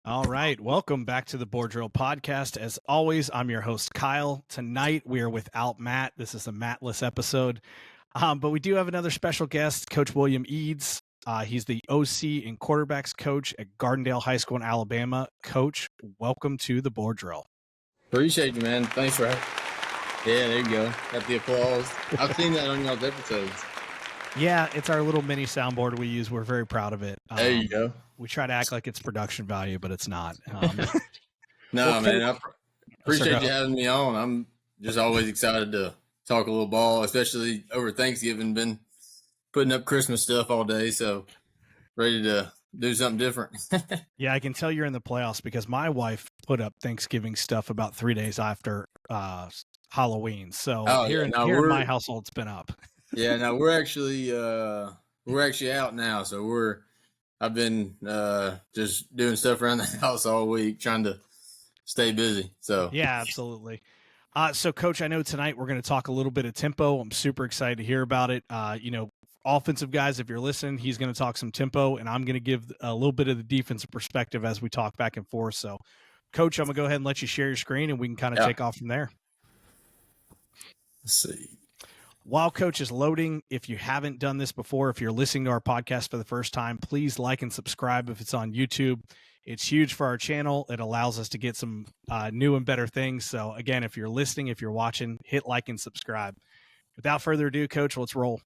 All right. Welcome back to the Board Drill Podcast. As always, I'm your host, Kyle. Tonight, we are without Matt. This is a Mattless episode. But we do have another special guest, Coach William Eads. He's the OC and quarterbacks coach at Gardendale High School in Alabama. Coach, welcome to the Board Drill. Appreciate you, man. Thanks for having. Yeah, there you go. Got the applause. I've seen that on y'all's episodes. Yeah, it's our little mini soundboard we use. We're very proud of it. There you go. We try to act like it's production value, but it's not. No, man. I appreciate go. you having me on. I'm just always excited to talk a little ball, especially over Thanksgiving. Been putting up Christmas stuff all day, so ready to do something different. Yeah, I can tell you're in the playoffs because my wife put up Thanksgiving stuff about 3 days after Halloween. So here in my household, it's been up. Yeah, no, we're actually out now. So I've been just doing stuff around the house all week, trying to stay busy. So yeah, absolutely. So Coach, I know tonight we're going to talk a little bit of tempo. I'm super excited to hear about it. Offensive guys, if you're listening, he's going to talk some tempo, and I'm going to give a little bit of the defensive perspective as we talk back and forth. So, Coach, I'm going to go ahead and let you share your screen, and we can kind of take off from there. Let's see. While Coach is loading, if you haven't done this before, if you're listening to our podcast for the first time, please like and subscribe if it's on YouTube. It's huge for our channel. It allows us to get some new and better things. So, again, if you're listening, if you're watching, hit like and subscribe. Without further ado, Coach, let's roll.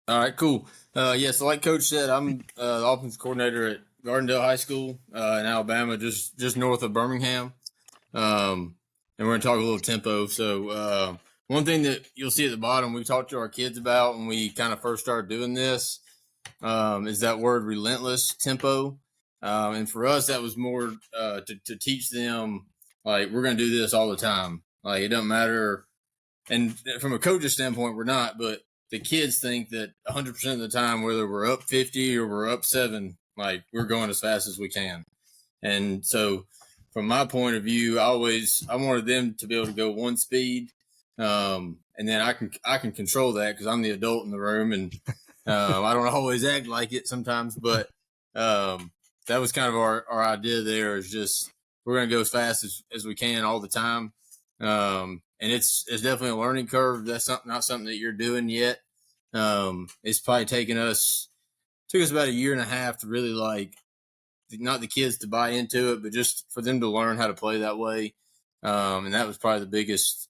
All right, cool. So like Coach said, I'm the offensive coordinator at Gardendale High School in Alabama, just north of Birmingham. And we're going to talk a little tempo. So one thing that you'll see at the bottom, we talked to our kids about when we kind of first started doing this, is that word relentless, tempo. And for us, that was more to teach them, like, we're going to do this all the time. Like, it doesn't matter. And from a coach's standpoint, we're not, but the kids think that 100% of the time, whether we're up 50 or we're up 7, like, we're going as fast as we can. And so from my point of view, I wanted them to be able to go one speed. And then I can control that because I'm the adult in the room, and I don't always act like it sometimes, but that was kind of our idea there, is just we're going to go as fast as we can all the time. And it's definitely a learning curve. That's not something that you're doing yet. It's probably took us about a year and a half to really, like, not the kids to buy into it, but just for them to learn how to play that way. And that was probably the biggest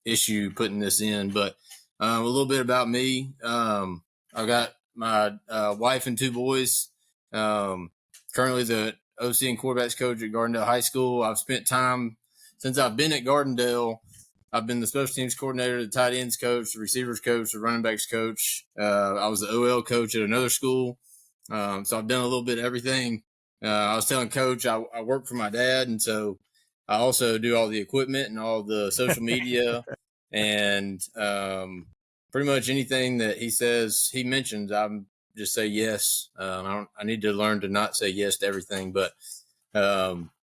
issue putting this in. But a little bit about me. I got my wife and 2 boys. Currently the OC and quarterbacks coach at Gardendale High School. I've spent time since I've been at Gardendale. I've been the special teams coordinator, the tight ends coach, the receivers coach, the running backs coach. I was the OL coach at another school. So I've done a little bit of everything. I was telling Coach I work for my dad, and so I also do all the equipment and all the social media and pretty much anything that he mentions, I'm just say yes. I need to learn to not say yes to everything, but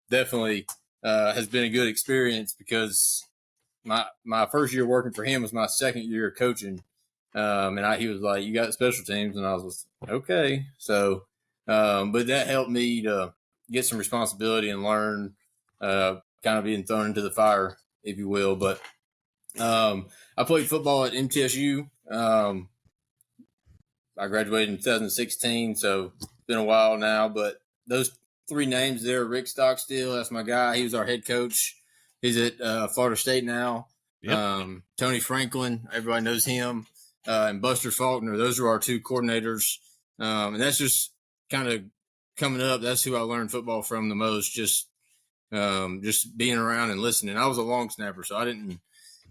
definitely has been a good experience because my first year working for him was my second year coaching. And he was like, "You got special teams," and I was like, "Okay." So, but that helped me to get some responsibility and learn, kind of being thrown into the fire, if you will. But I played football at MTSU. I graduated in 2016, so it's been a while now. But those 3 names there, Rick Stockstill, that's my guy. He was our head coach. He's at Florida State now. Yep. Tony Franklin, everybody knows him. And Buster Faulkner, those are our 2 coordinators. And that's just kind of coming up. That's who I learned football from the most, just being around and listening. I was a long snapper, so I didn't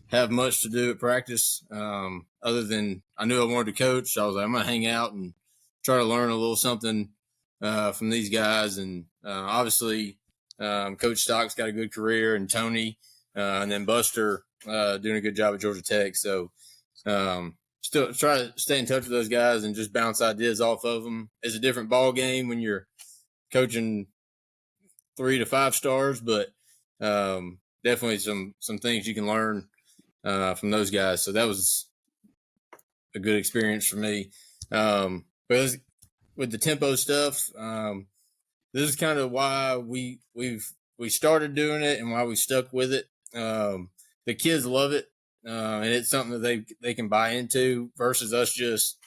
have much to do at practice other than I knew I wanted to coach. So I was like, I'm going to hang out and try to learn a little something from these guys. And obviously, Coach Stock's got a good career, and Tony, and then Buster doing a good job at Georgia Tech. So still try to stay in touch with those guys and just bounce ideas off of them. It's a different ball game when you're coaching 3 to 5 stars, but definitely some things you can learn from those guys. So that was a good experience for me. But with the tempo stuff, this is kind of why we started doing it and why we stuck with it. The kids love it, and it's something that they can buy into versus us just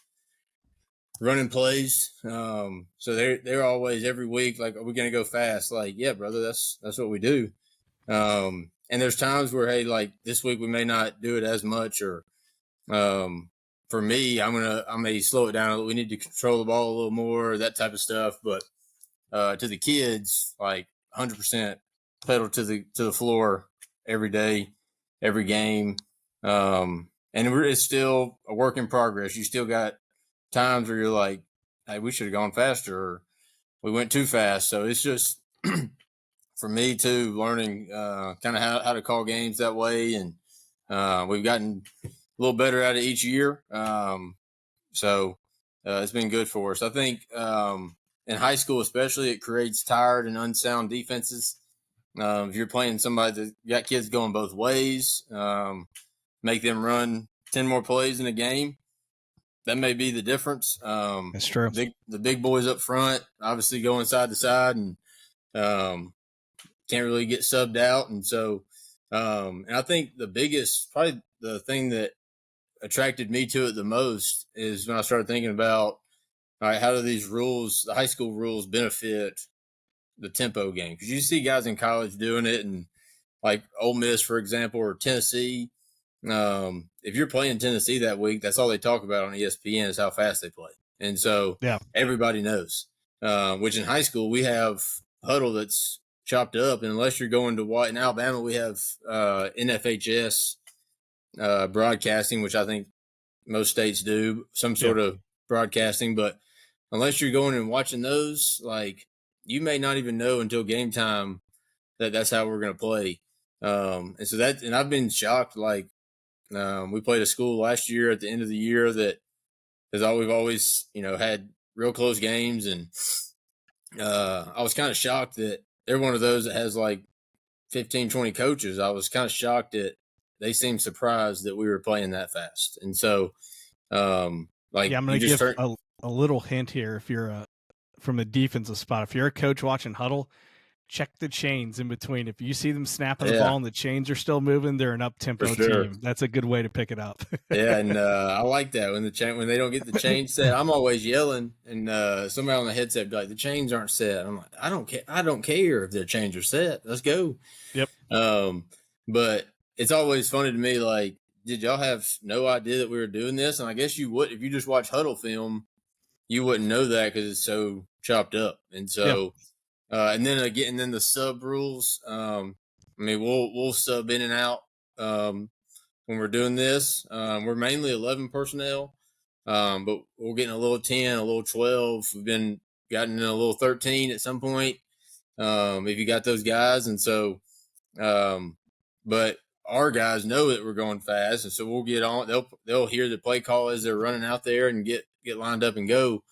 running plays. So they're always every week like, are we going to go fast? Like, yeah, brother, that's what we do. And there's times where, hey, like this week we may not do it as much, or for me, I may slow it down. We need to control the ball a little more, that type of stuff. But to the kids, like 100% pedal to the floor every day, every game. And it's still a work in progress. You still got times where you're like, hey, we should have gone faster, or we went too fast. So it's just for me too, learning kind of how to call games that way. And we've gotten a little better at it each year. So it's been good for us. I think in high school especially, it creates tired and unsound defenses. If you're playing somebody that got kids going both ways, make them run 10 more plays in a game, that may be the difference. That's true. The big boys up front obviously going side to side and can't really get subbed out. And so and I think probably the thing that attracted me to it the most is when I started thinking about, all right, how do these rules, the high school rules, benefit the tempo game? Because you see guys in college doing it, and like Ole Miss, for example, or Tennessee. If you're playing Tennessee that week, that's all they talk about on ESPN is how fast they play. And so everybody knows, which in high school we have huddle that's chopped up. And unless you're going to what in Alabama, we have NFHS broadcasting, which I think most states do, some sort of broadcasting. But unless you're going and watching those, like you may not even know until game time that's how we're going to play. And so and I've been shocked. Like we played a school last year at the end of the year that we've always, had real close games. And I was kind of shocked that they're one of those that has like 15, 20 coaches. I was kind of shocked that they seemed surprised that we were playing that fast. And so, I'm going to give a little hint here. If you're from a defensive spot, if you're a coach watching huddle, check the chains in between. If you see them snapping the ball and the chains are still moving, they're an up-tempo team. That's a good way to pick it up. And I like that when when they don't get the chain set. I'm always yelling, and somebody on the headset be like, "The chains aren't set." I'm like, "I don't care. I don't care if their chains are set. Let's go." Yep. But it's always funny to me. Like, did y'all have no idea that we were doing this? And I guess you would if you just watch huddle film. You wouldn't know that because it's so chopped up, and so. And then the sub rules. We'll sub in and out when we're doing this. We're mainly 11 personnel, but we're getting a little 10, a little 12. We've gotten in a little 13 at some point. If you got those guys, and so, but our guys know that we're going fast, and so we'll get on. They'll hear the play call as they're running out there and get lined up and go.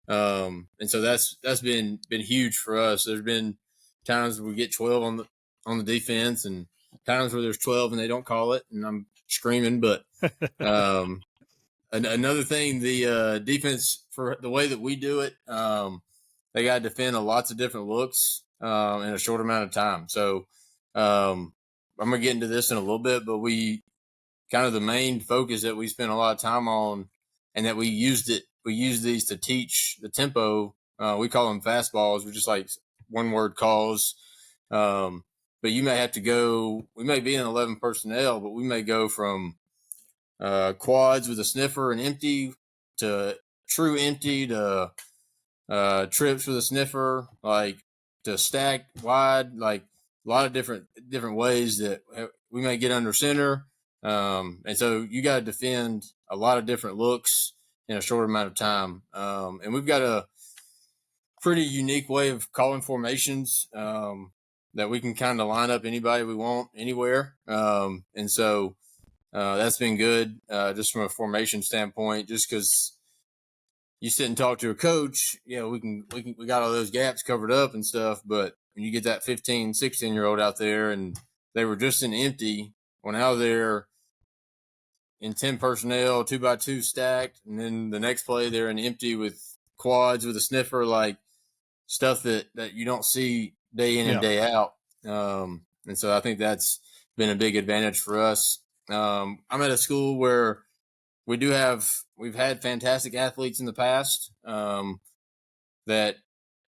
And so that's been huge for us. There's been times where we get 12 on the defense, and times where there's 12 and they don't call it, and I'm screaming. But another thing, the defense, for the way that we do it, they got to defend lots of different looks in a short amount of time. So I'm gonna get into this in a little bit, but the main focus that we spent a lot of time on, and that we use these to teach the tempo. We call them fastballs. We're just like one word calls. But you may have to go, we may be in 11 personnel, but we may go from quads with a sniffer and empty to true empty to trips with a sniffer, like to stack wide, like a lot of different ways that we may get under center. And so you got to defend a lot of different looks in a short amount of time. And we've got a pretty unique way of calling formations that we can kind of line up anybody we want anywhere. And so that's been good just from a formation standpoint, just because you sit and talk to a coach, we got all those gaps covered up and stuff. But when you get that 15, 16-year-old out there and they were just in empty, well, now they're in 10 personnel, 2x2 stacked, and then the next play they're in empty with quads with a sniffer. Like, stuff that you don't see day in and day out. And so I think that's been a big advantage for us. I'm at a school where we've had fantastic athletes in the past, that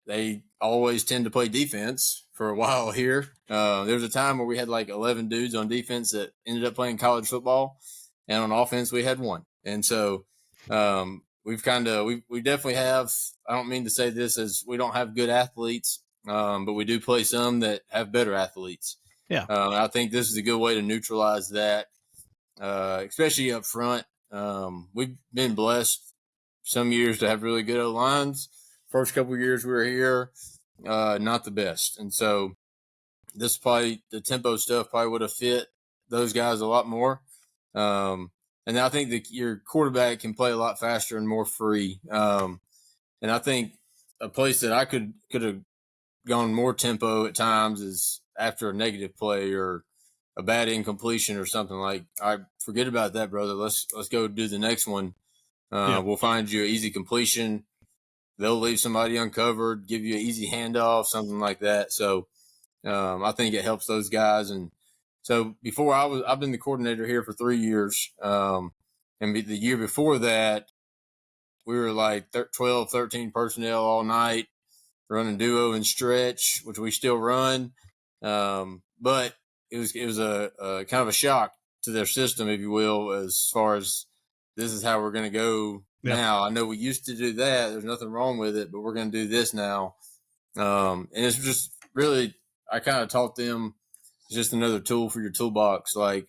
they always tend to play defense for a while here. There was a time where we had like 11 dudes on defense that ended up playing college football, and on offense we had one. And so we definitely have, I don't mean to say this as we don't have good athletes, but we do play some that have better athletes. Yeah. I think this is a good way to neutralize that, especially up front. We've been blessed some years to have really good O-lines. First couple of years we were here, not the best. And so the tempo stuff probably would have fit those guys a lot more. And I think that your quarterback can play a lot faster and more free. And I think a place that I could have gone more tempo at times is after a negative play or a bad incompletion or something. Like, I forget about that, brother. Let's go do the next one. We'll find you an easy completion. They'll leave somebody uncovered, give you an easy handoff, something like that. So I think it helps those guys. And so I've been the coordinator here for 3 years. And the year before that, we were like 12, 13 personnel all night, running duo and stretch, which we still run. But it was a kind of a shock to their system, if you will, as far as this is how we're going to go now. I know we used to do that. There's nothing wrong with it, but we're going to do this now. And it's just really, I kind of taught them it's just another tool for your toolbox. Like,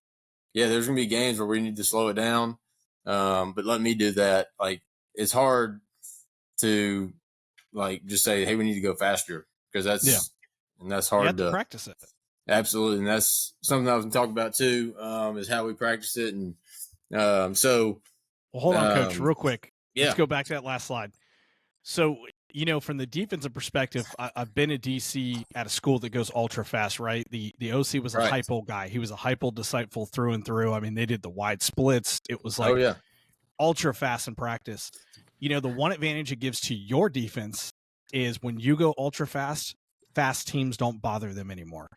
yeah, there's going to be games where we need to slow it down. But let me do that. Like, it's hard to like just say, hey, we need to go faster, because that's hard to practice it. Absolutely. And that's something I was going to talk about too, is how we practice it. And well, hold on, Coach, real quick. Yeah. Let's go back to that last slide. So, from the defensive perspective, I've been a DC at a school that goes ultra fast, right? The OC was a hypo guy. He was a hypo disciple through and through. I mean, they did the wide splits. It was like ultra fast in practice. The one advantage it gives to your defense is when you go ultra fast teams don't bother them anymore.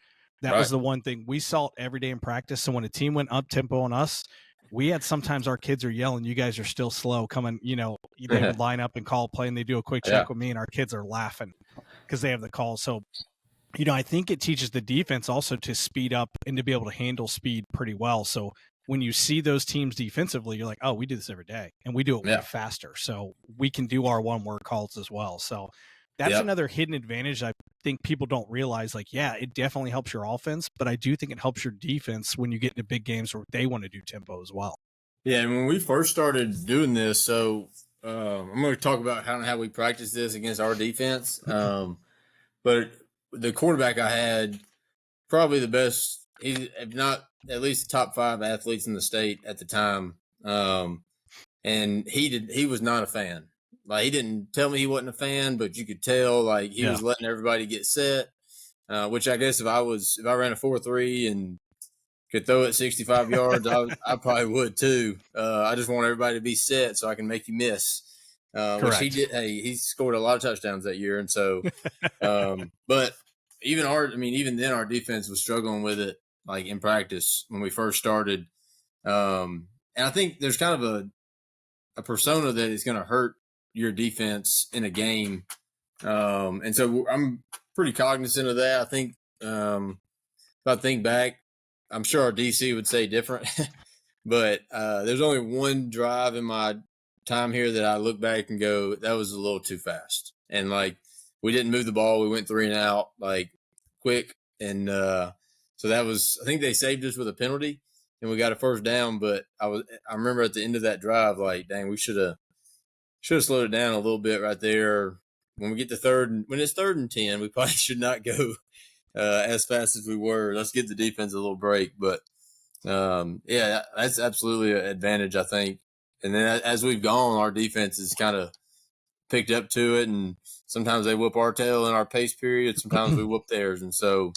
That was the one thing we saw every day in practice. So when a team went up tempo on us, we had sometimes our kids are yelling, you guys are still slow coming, they would line up and call play and they do a quick check with me and our kids are laughing because they have the call. So, I think it teaches the defense also to speed up and to be able to handle speed pretty well. So when you see those teams defensively, you're like, oh, we do this every day and we do it way faster. So we can do our one word calls as well. So that's another hidden advantage I think people don't realize. Like, yeah, it definitely helps your offense, but I do think it helps your defense when you get into big games where they want to do tempo as well. Yeah, and when we first started doing this, so I'm going to talk about how we practice this against our defense. But the quarterback I had, probably the best, if not at least top 5 athletes in the state at the time. And he was not a fan. Like, he didn't tell me he wasn't a fan, but you could tell, like, he was letting everybody get set, which I guess if I ran a 4.3 and could throw it 65 yards, I probably would too. I just want everybody to be set so I can make you miss. Which he did. Hey, he scored a lot of touchdowns that year. And so, but even then our defense was struggling with it, like in practice when we first started. And I think there's kind of a persona that is going to hurt your defense in a game. And so I'm pretty cognizant of that. I think, if I think back, I'm sure our DC would say different, but there's only one drive in my time here that I look back and go, that was a little too fast. And like, we didn't move the ball. We went 3 and out, like, quick. And so that was, I think they saved us with a penalty and we got a first down. But I remember at the end of that drive, like, dang, we should have slowed it down a little bit right there. When we get to when it's 3rd and 10, we probably should not go as fast as we were. Let's give the defense a little break. But that's absolutely an advantage, I think. And then as we've gone, our defense has kind of picked up to it, and sometimes they whoop our tail in our pace period. Sometimes we whoop theirs. And so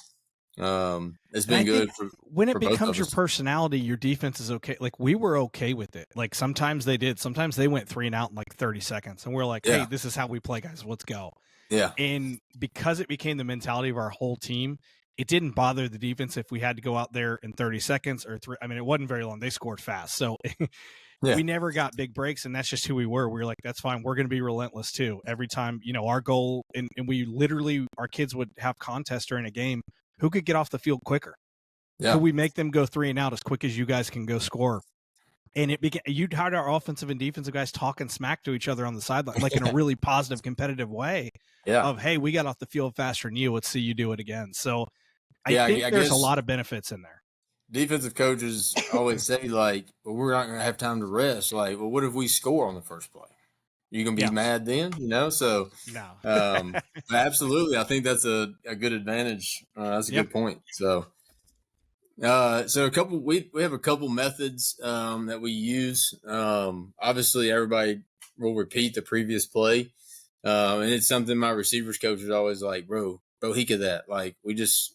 It's And I been think good when it for both becomes of your us. personality, your defense is okay. Like we were okay with it. Like sometimes they did. Sometimes they went 3 and out in like 30 seconds. And we're like, hey, Yeah, this is how we play, guys. Let's go. yeah, And because it became the mentality of our whole team, it didn't bother the defense if we had to go out there in 30 seconds or 3. I mean, it wasn't very long. They scored fast. So yeah, we never got big breaks, and that's just who we were. We were like, that's fine. We're going to be relentless too. Every time, our goal, and we literally, our kids would have contests during a game. Who could get off the field quicker? yeah, Could we make them go 3 and out as quick as you guys can go score? And it began. You'd had our offensive and defensive guys talking smack to each other on the sideline, like in a really positive, competitive way. yeah, Of hey, we got off the field faster than you. Let's see you do it again. So I yeah. think I there's a guess lot of benefits in there. defensive coaches always say like, "Well, we're not going to have time to rest." Like, well, what if we score on the first play? You gonna be Yeah. mad then? So No. absolutely, I think that's a good advantage. That's a Yeah. good point. So we have a couple methods that we use. Obviously, everybody will repeat the previous play, and it's something my receivers coach is always like, "Bro, Bohica that." Like we just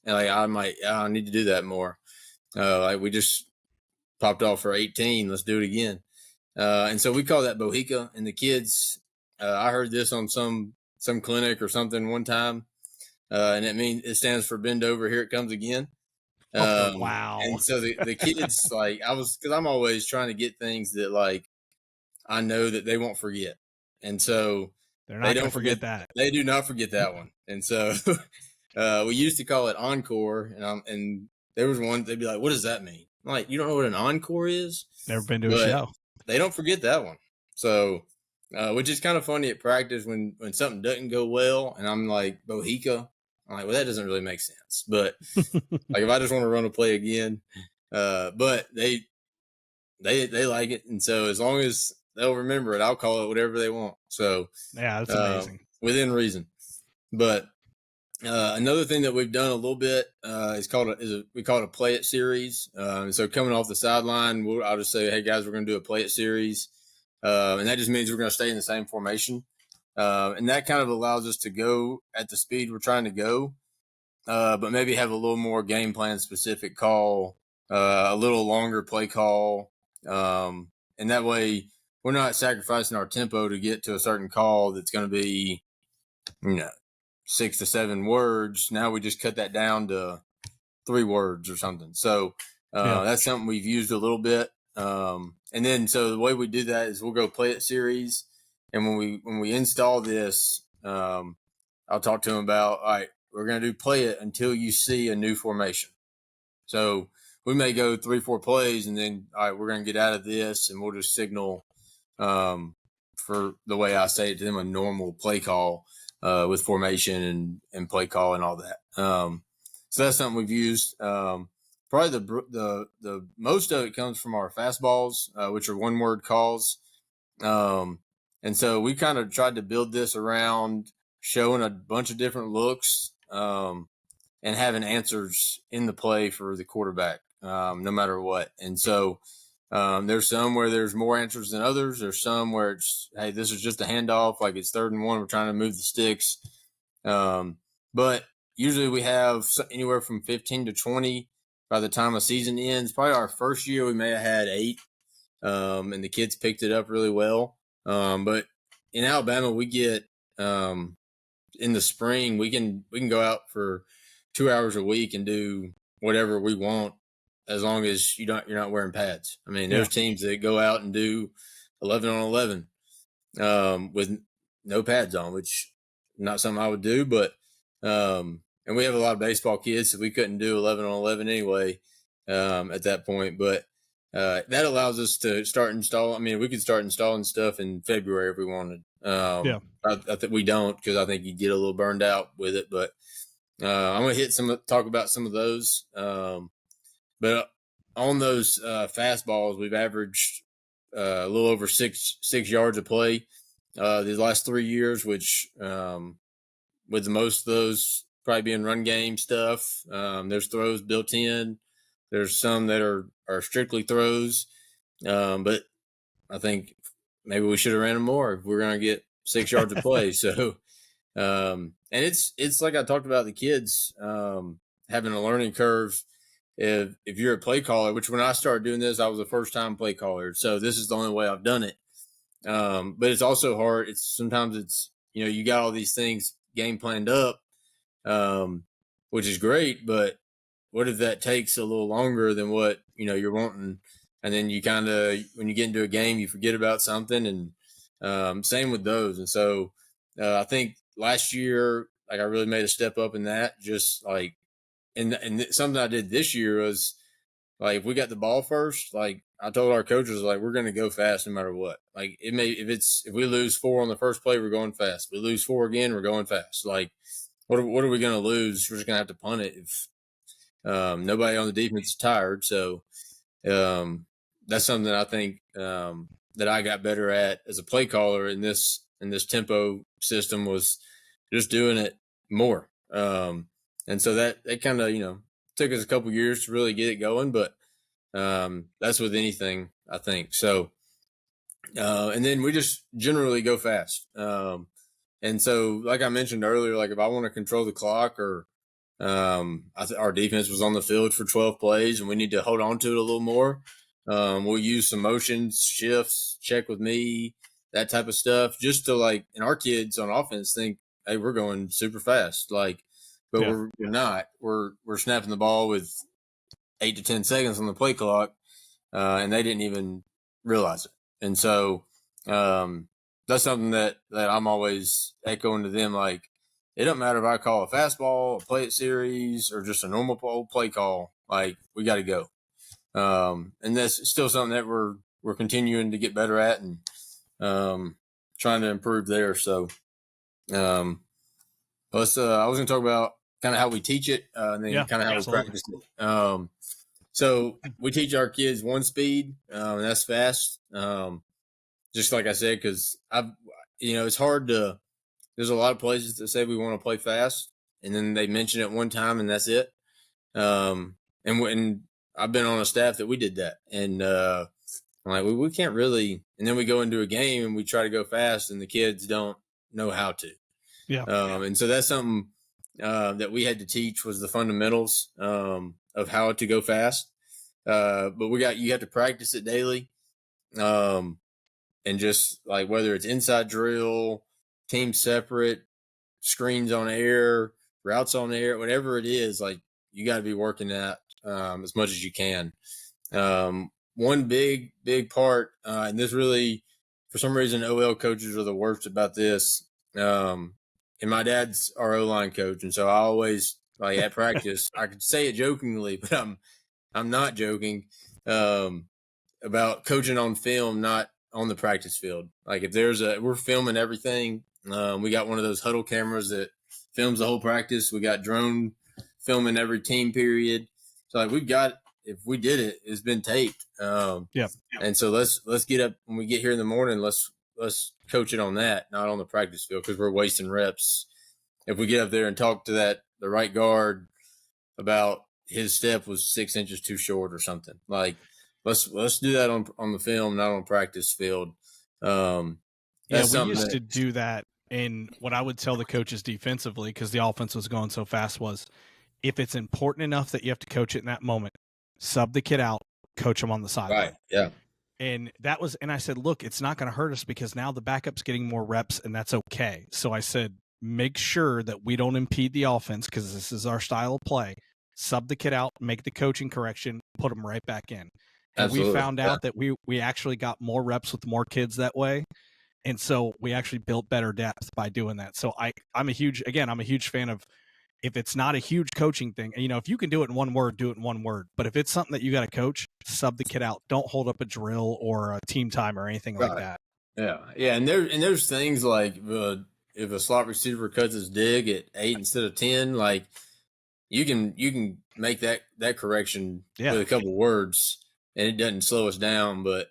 and like I need to do that more. Like we just popped off for 18. Let's do it again. And so we call that Bohica. And the kids, I heard this on some clinic or something one time, and it stands for bend over. Here it comes again. Oh wow. And so the kids like because I'm always trying to get things that like I know that they won't forget, and so They're they not going don't to forget forget. that. They do not forget that one, and so we used to call it encore, and there was one they'd be like, "What does that mean?" I'm like, you don't know what an encore is? Never been to a But show. they don't forget that one. So, which is kind of funny at practice when something doesn't go well, and I'm like Bohica. I'm like, well, that doesn't really make sense. But like, if I just want to run a play again, but they like it, and so as long as they'll remember it, I'll call it whatever they want. So, Yeah, that's amazing. within reason. But another thing that we've done a little bit we call it a play it series. So coming off the sideline, I'll just say, hey guys, we're going to do a play it series, and that just means we're going to stay in the same formation, and that kind of allows us to go at the speed we're trying to go, but maybe have a little more game plan specific call, a little longer play call, and that way we're not sacrificing our tempo to get to a certain call that's going to be, 6 to 7 words. Now we just cut that down to 3 words or something. So that's something we've used a little bit. And then so the way we do that is we'll go play it series, and when we install this, I'll talk to them about, all right, we're going to do play it until you see a new formation. So we may go 3-4 plays, and then all right, we're going to get out of this, and we'll just signal, for the way I say it to them, a normal play call with formation and play call and all that. So that's something we've used. Probably the most of it comes from our fastballs, which are 1-word calls. And so we kind of tried to build this around showing a bunch of different looks, and having answers in the play for the quarterback, no matter what. And so there's some where there's more answers than others. There's some where it's, hey, this is just a handoff, like it's 3rd and 1. We're trying to move the sticks. But usually we have anywhere from 15 to 20 by the time a season ends. Probably our first year we may have had 8, and the kids picked it up really well. But in Alabama, we get in the spring we can go out for 2 hours a week and do whatever we want, as long as you're not wearing pads. I mean, there's teams that go out and do 11 on 11 with no pads on, which not something I would do, but and we have a lot of baseball kids, so we couldn't do 11 on 11 anyway at that point. But that allows us to start installing. I mean, we could start installing stuff in February if we wanted. I think we don't, because I think you get a little burned out with it. But I'm gonna talk about some of those. But on those fastballs, we've averaged a little over six yards of play these last 3 years, which with the most of those probably being run game stuff. There's throws built in. There's some that are strictly throws, but I think maybe we should have ran them more if we're going to get 6 yards of play. So, and it's like I talked about the kids. having a learning curve if you're a play caller, which when I started doing this, I was a first time play caller. So this is the only way I've done it. But it's also hard. Sometimes you got all these things game planned up, which is great, but what if that takes a little longer than what, you're wanting? And then you kind of, when you get into a game, you forget about something, and same with those. And so I think last year, like I really made a step up in that, just like, and something I did this year was like, if we got the ball first, like I told our coaches, like, we're going to go fast no matter what. Like if we lose 4 on the first play, we're going fast. If we lose 4 again, we're going fast. Like, what are we going to lose? We're just going to have to punt it if nobody on the defense is tired. So that's something that I think that I got better at as a play caller in this tempo system, was just doing it more. And so that kind of, took us a couple years to really get it going, but that's with anything, I think. So, and then we just generally go fast. And so, like I mentioned earlier, like if I want to control the clock, or our defense was on the field for 12 plays and we need to hold on to it a little more, we'll use some motions, shifts, check with me, that type of stuff, just to, like, and our kids on offense think, hey, we're going super fast. Like, but we're not. We're snapping the ball with 8 to 10 seconds on the play clock, and they didn't even realize it. And so that's something that I'm always echoing to them. Like, it doesn't matter if I call a fastball, a play it series, or just a normal play call. Like, we got to go. And that's still something that we're continuing to get better at, and trying to improve there. So I was going to talk about kind of how we teach it, and then kind of how we practice it. So we teach our kids 1 speed, and that's fast. Just like I said, because it's hard to. There's a lot of places that say we want to play fast, and then they mention it one time, and that's it. And when I've been on a staff that we did that, and I'm like, we can't really. And then we go into a game and we try to go fast, and the kids don't know how to. Yeah. And so that's something that we had to teach, was the fundamentals of how to go fast. But you have to practice it daily. And just like, whether it's inside drill, team separate, screens on air, routes on air, whatever it is, like, you got to be working that as much as you can. One big part, and this really, for some reason, OL coaches are the worst about this. And my dad's our O-line coach, and so I always, like, at practice, I could say it jokingly, but I'm not joking, about coaching on film, not on the practice field. Like, if we're filming everything. We got one of those huddle cameras that films the whole practice. We got drone filming every team period. So, like, if we did it, it's been taped. And so let's get up when we get here in the morning. Let's coach it on that, not on the practice field, because we're wasting reps. If we get up there and talk to the right guard about his step was 6 inches too short or something, like, let's do that on the film, not on practice field. We used to do that. And what I would tell the coaches defensively, because the offense was going so fast, was, if it's important enough that you have to coach it in that moment, sub the kid out, coach him on the sideline. Right. Yeah. And I said, look, it's not going to hurt us, because now the backup's getting more reps, and that's okay. So I said, make sure that we don't impede the offense, because this is our style of play. Sub the kid out, make the coaching correction, put them right back in. And Absolutely. We found out that we actually got more reps with more kids that way. And so we actually built better depth by doing that. So I'm a huge fan of, if it's not a huge coaching thing, and, if you can do it in one word, do it in one word. But if it's something that you got to coach, sub the kid out. Don't hold up a drill or a team time or anything like that. Yeah. Yeah. And there's things like, if a slot receiver cuts his dig at 8 instead of 10, like, you can make that correction with a couple words, and it doesn't slow us down. But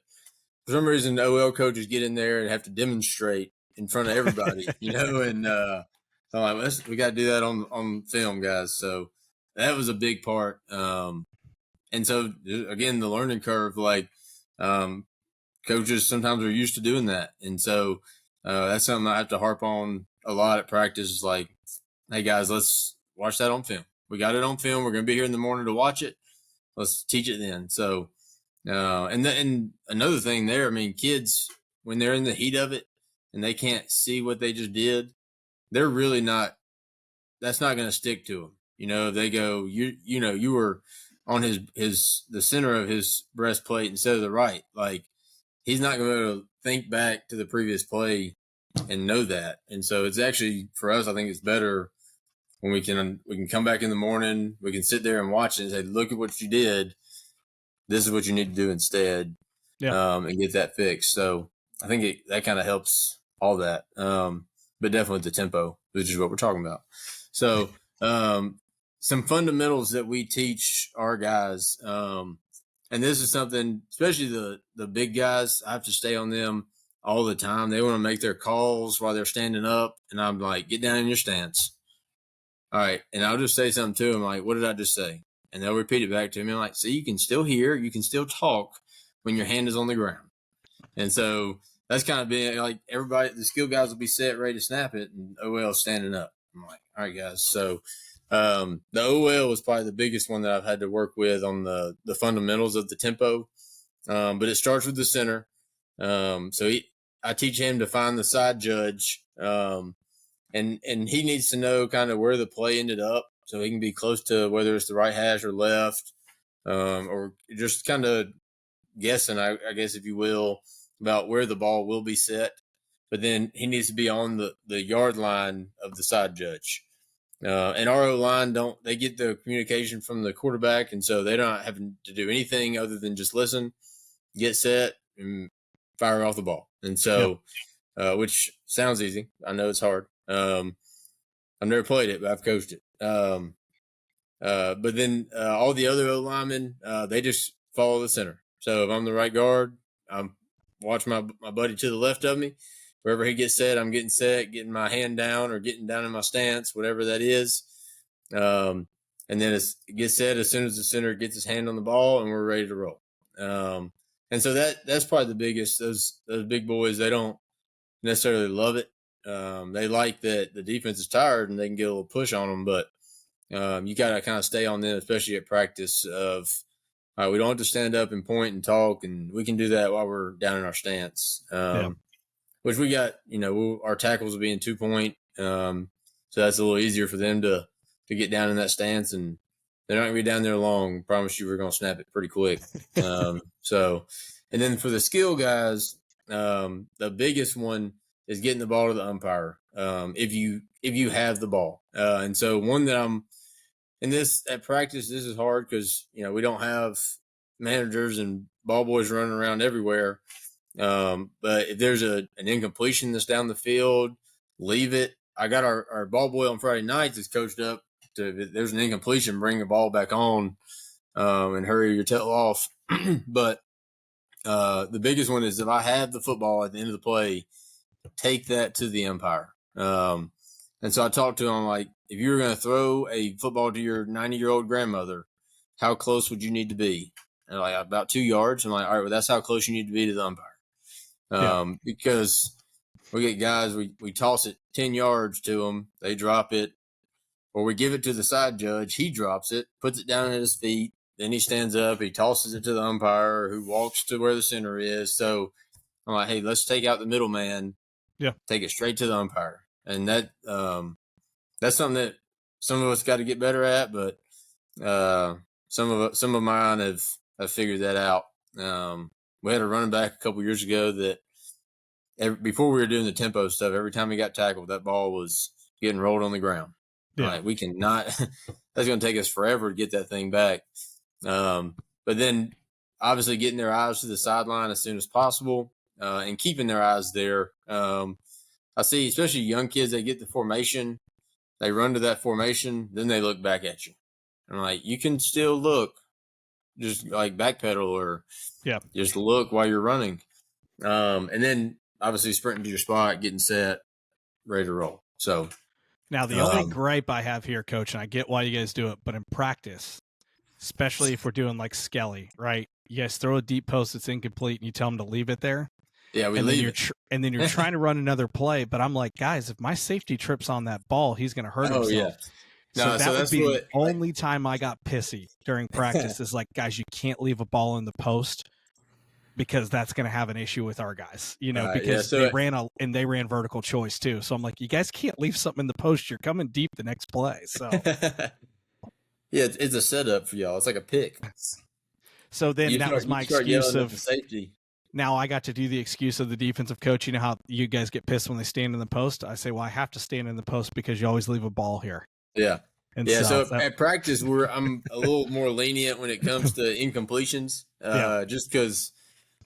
for some reason, the OL coaches get in there and have to demonstrate in front of everybody, and so I'm like, we got to do that on film, guys. So that was a big part. And so, again, the learning curve, like, coaches sometimes are used to doing that. And so that's something I have to harp on a lot at practice, is like, hey, guys, let's watch that on film. we got it on film. We're going to be here in the morning to watch it. Let's teach it then. So, and another thing there, I mean, kids, when they're in the heat of it and they can't see what they just did, they're really not, that's not going to stick to them. You know, they go, you were on the center of his breastplate instead of the right. Like, he's not going to think back to the previous play and know that. And so it's actually, for us, I think it's better when we can come back in the morning, we can sit there and watch it and say, look at what you did. This is what you need to do instead, and get that fixed. So I think that kind of helps all that. But definitely the tempo, which is what we're talking about. So some fundamentals that we teach our guys, and this is something, especially the big guys, I have to stay on them all the time. They want to make their calls while they're standing up, and I'm like, get down in your stance. All right. And I'll just say something to them like, what did I just say? And they'll repeat it back to me. I'm like, see, you can still hear, you can still talk when your hand is on the ground. And so that's kind of been like everybody, the skill guys will be set, ready to snap it, and OL standing up. I'm like, all right, guys. So the OL was probably the biggest one that I've had to work with on the fundamentals of the tempo. But it starts with the center. I teach him to find the side judge. And he needs to know kind of where the play ended up so he can be close to whether it's the right hash or left, or just kind of guessing, I guess, if you will, about where the ball will be set. But then he needs to be on the yard line of the side judge. And our O-line, they get the communication from the quarterback, and so they're not having to do anything other than just listen, get set, and fire off the ball. And so, which sounds easy. I know it's hard. I've never played it, but I've coached it. But then all the other O linemen, they just follow the center. So if I'm the right guard, I'm watching my buddy to the left of me. Wherever he gets set, I'm getting set, getting my hand down or getting down in my stance, whatever that is. And then it gets set as soon as the center gets his hand on the ball, and we're ready to roll. And so that's probably the biggest. Those big boys, they don't necessarily love it. They like that the defense is tired and they can get a little push on them, but you got to kind of stay on them, especially at practice of, all right, we don't have to stand up and point and talk, and we can do that while we're down in our stance. Which we got, our tackles will be in 2-point. So that's a little easier for them to get down in that stance, and they're not going to be down there long. I promise you we're going to snap it pretty quick. And then for the skill guys, the biggest one is getting the ball to the umpire. If you have the ball. And so one that I'm in this at practice, this is hard because, we don't have managers and ball boys running around everywhere. But if there's an incompletion that's down the field, leave it. I got our ball boy on Friday nights is coached up to, if there's an incompletion, bring the ball back on, and hurry your tail off. But, the biggest one is if I have the football at the end of the play, take that to the umpire. And so I talked to him like, if you were going to throw a football to your 90-year-old grandmother, how close would you need to be? And like, about 2 yards. I'm like, all right, well, that's how close you need to be to the umpire. Because we get guys, we toss it 10 yards to them, they drop it, or we give it to the side judge, he drops it, puts it down at his feet, then he stands up, he tosses it to the umpire who walks to where the center is. So I'm like, hey, let's take out the middleman, take it straight to the umpire. And that that's something that some of us got to get better at, but some of mine have figured that out. We had a running back a couple years ago that before we were doing the tempo stuff, every time he got tackled, that ball was getting rolled on the ground. Like, we cannot – that's going to take us forever to get that thing back. But then obviously getting their eyes to the sideline as soon as possible, and keeping their eyes there. I see, especially young kids, they get the formation, they run to that formation, then they look back at you. I'm like, you can still look, just like backpedal or just look while you're running. And then obviously sprinting to your spot, getting set, ready to roll. So now the only gripe I have here, Coach, and I get why you guys do it, but in practice, especially if we're doing like Skelly, right? You guys throw a deep post that's incomplete and you tell them to leave it there. Yeah, we leave it. And then you're trying to run another play, but I'm like, guys, if my safety trips on that ball, he's going to hurt himself. So that would that's be the what only time I got pissy during practice is like, guys, you can't leave a ball in the post because that's going to have an issue with our guys, because so they ran vertical choice too. So I'm like, you guys can't leave something in the post. You're coming deep the next play. So yeah, it's a setup for y'all. It's like a pick. so then that was my excuse yelling at of the safety. now I got to do the excuse of the defensive coach. You know how you guys get pissed when they stand in the post? I say, well, I have to stand in the post because you always leave a ball here. Yeah. And so at practice, I'm a little more lenient when it comes to incompletions, just because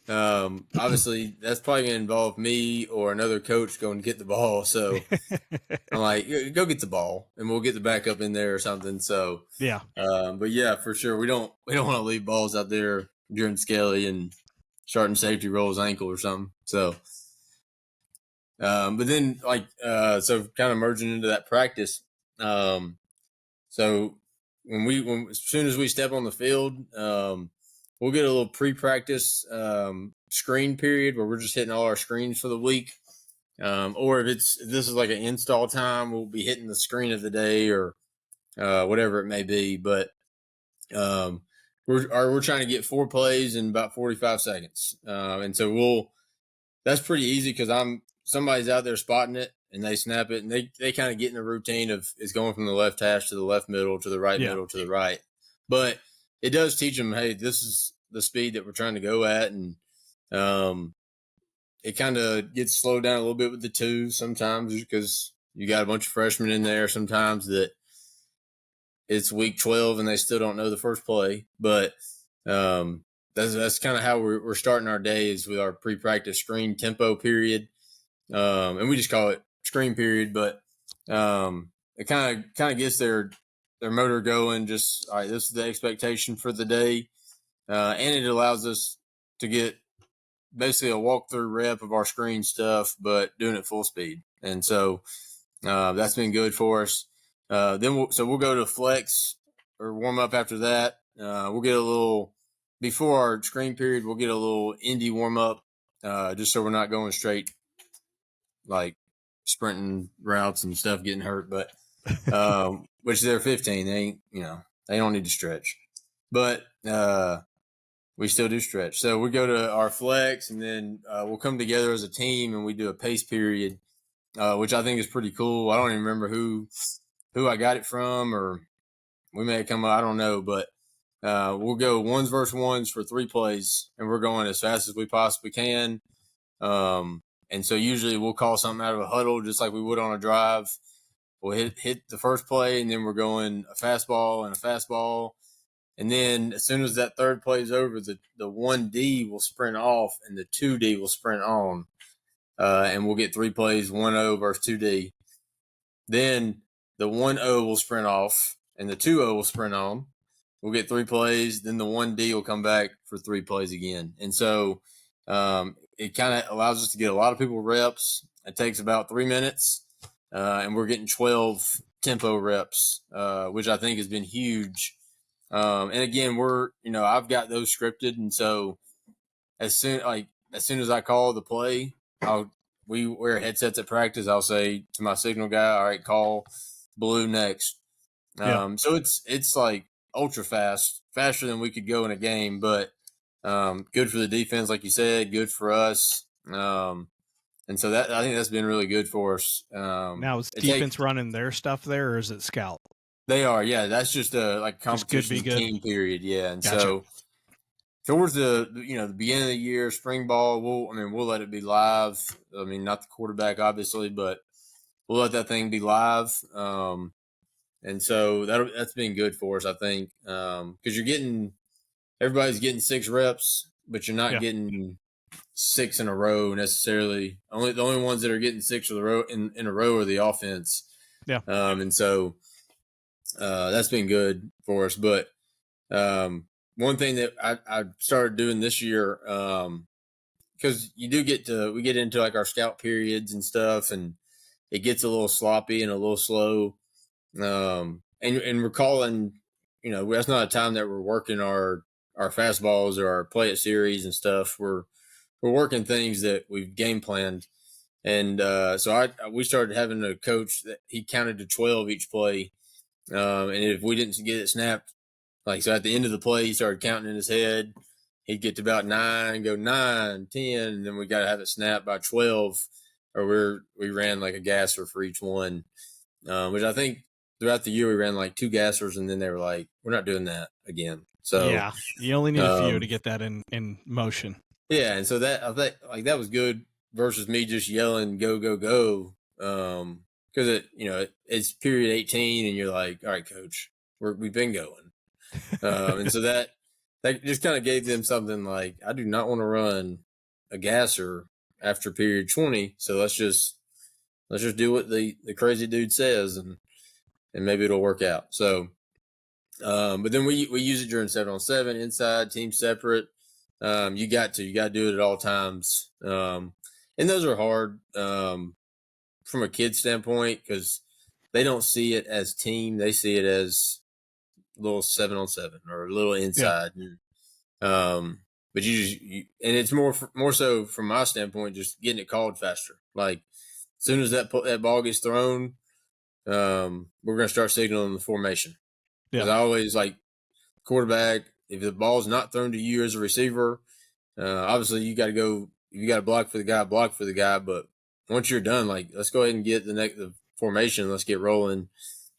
obviously that's probably going to involve me or another coach going to get the ball. So I'm like, go get the ball and we'll get the backup in there or something. So, yeah. But yeah, for sure. We don't want to leave balls out there during Skelly and starting safety rolls ankle or something. So, but then so kind of merging into that practice. So as soon as we step on the field, we'll get a little pre-practice screen period where we're just hitting all our screens for the week. Or if this is like an install time, we'll be hitting the screen of the day or whatever it may be. But we're trying to get 4 plays in about 45 seconds, and so that's pretty easy because somebody's out there spotting it and they snap it and they kind of get in the routine of it's going from the left hash to the left middle to the right middle to the right. But it does teach them, hey, this is the speed that we're trying to go at, and it kind of gets slowed down a little bit with the 2 sometimes because you got a bunch of freshmen in there sometimes that it's week 12 and they still don't know the first play. But that's kind of how we're starting our days with our pre-practice screen tempo period. And we just call it screen period, but it kind of gets their motor going. Just, all right, this is the expectation for the day. And it allows us to get basically a walkthrough rep of our screen stuff, but doing it full speed. And so that's been good for us. Then we'll go to flex or warm up after that. We'll get a little before our screen period. We'll get a little indie warm up, just so we're not going straight like sprinting routes and stuff, getting hurt. But which they're 15, they ain't, they don't need to stretch, but we still do stretch. So we go to our flex, and then we'll come together as a team and we do a pace period, which I think is pretty cool. I don't even remember who I got it from, or we may have come up, I don't know, but we'll go ones versus ones for 3 plays, and we're going as fast as we possibly can. And so usually we'll call something out of a huddle, just like we would on a drive. We'll hit the first play, and then we're going a fastball and a fastball. And then as soon as that third play is over, the 1D will sprint off and the 2D will sprint on. And we'll get 3 plays, 1-0 versus 2D. Then the 1-0 will sprint off and the 2-0 will sprint on. We'll get 3 plays. Then the 1D will come back for 3 plays again. And so it kind of allows us to get a lot of people reps. It takes about 3 minutes. And we're getting 12 tempo reps, which I think has been huge. And again, I've got those scripted. And so as soon as I call the play, we wear headsets at practice. I'll say to my signal guy, all right, call blue next. So it's like ultra fast, faster than we could go in a game, but good for the defense, like you said, good for us. And so I think that's been really good for us. Now is defense running their stuff there, or is it scout? They are, yeah. That's just a competition team period, yeah. And so towards the beginning of the year, spring ball, we'll let it be live. I mean, not the quarterback obviously, but we'll let that thing be live. And so that's been good for us, I think, because everybody's getting 6 reps, but you're not getting 6 in a row necessarily. The only ones that are getting 6 in a row are the offense. Yeah. And so that's been good for us. But one thing that I started doing this year, because we get into like our scout periods and stuff, and it gets a little sloppy and a little slow. And we're calling, that's not a time that we're working our fastballs or our play it series and stuff. We're working things that we've game planned. And so we started having a coach that he counted to 12 each play. And if we didn't get it snapped, like, so at the end of the play, he started counting in his head. He'd get to about 9, go 9, 10, and then we got to have it snapped by 12, or we ran like a gasser for each one, which I think throughout the year we ran like 2 gassers, and then they were like, we're not doing that again. So yeah, you only need a few to get that in motion. Yeah, and so that I think like that was good versus me just yelling go go go, because it's period 18 and you're like, all right, coach, we've been going, and so that just kind of gave them something like, I do not want to run a gasser after period 20, so let's just do what the crazy dude says, and maybe it'll work out. So, but then we use it during 7-on-7 inside, team separate. You got to do it at all times. And those are hard from a kid standpoint, because they don't see it as team. They see it as a little 7-on-7 or a little inside. Yeah. But and it's more so from my standpoint, just getting it called faster. Like, as soon as that ball gets thrown, we're going to start signaling the formation. Because I always, like, quarterback, if the ball's not thrown to you as a receiver, obviously you got to block for the guy. But once you're done, like, let's go ahead and get the formation. Let's get rolling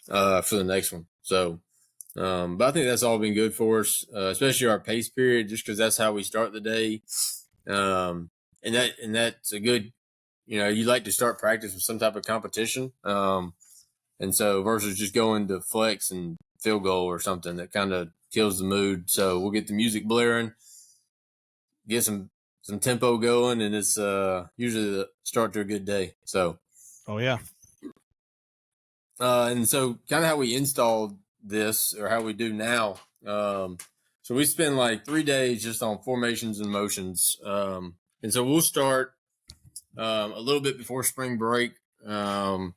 for the next one. So, but I think that's all been good for us, especially our pace period, just because that's how we start the day. And that's a good, you like to start practice with some type of competition. And so versus just going to flex and field goal or something that kind of kills the mood. So we'll get the music blaring, get some tempo going, and it's usually the start to a good day. So, oh yeah. And so kind of how we installed this, or how we do now. So we spend like 3 days just on formations and motions. And so we'll start a little bit before spring break. I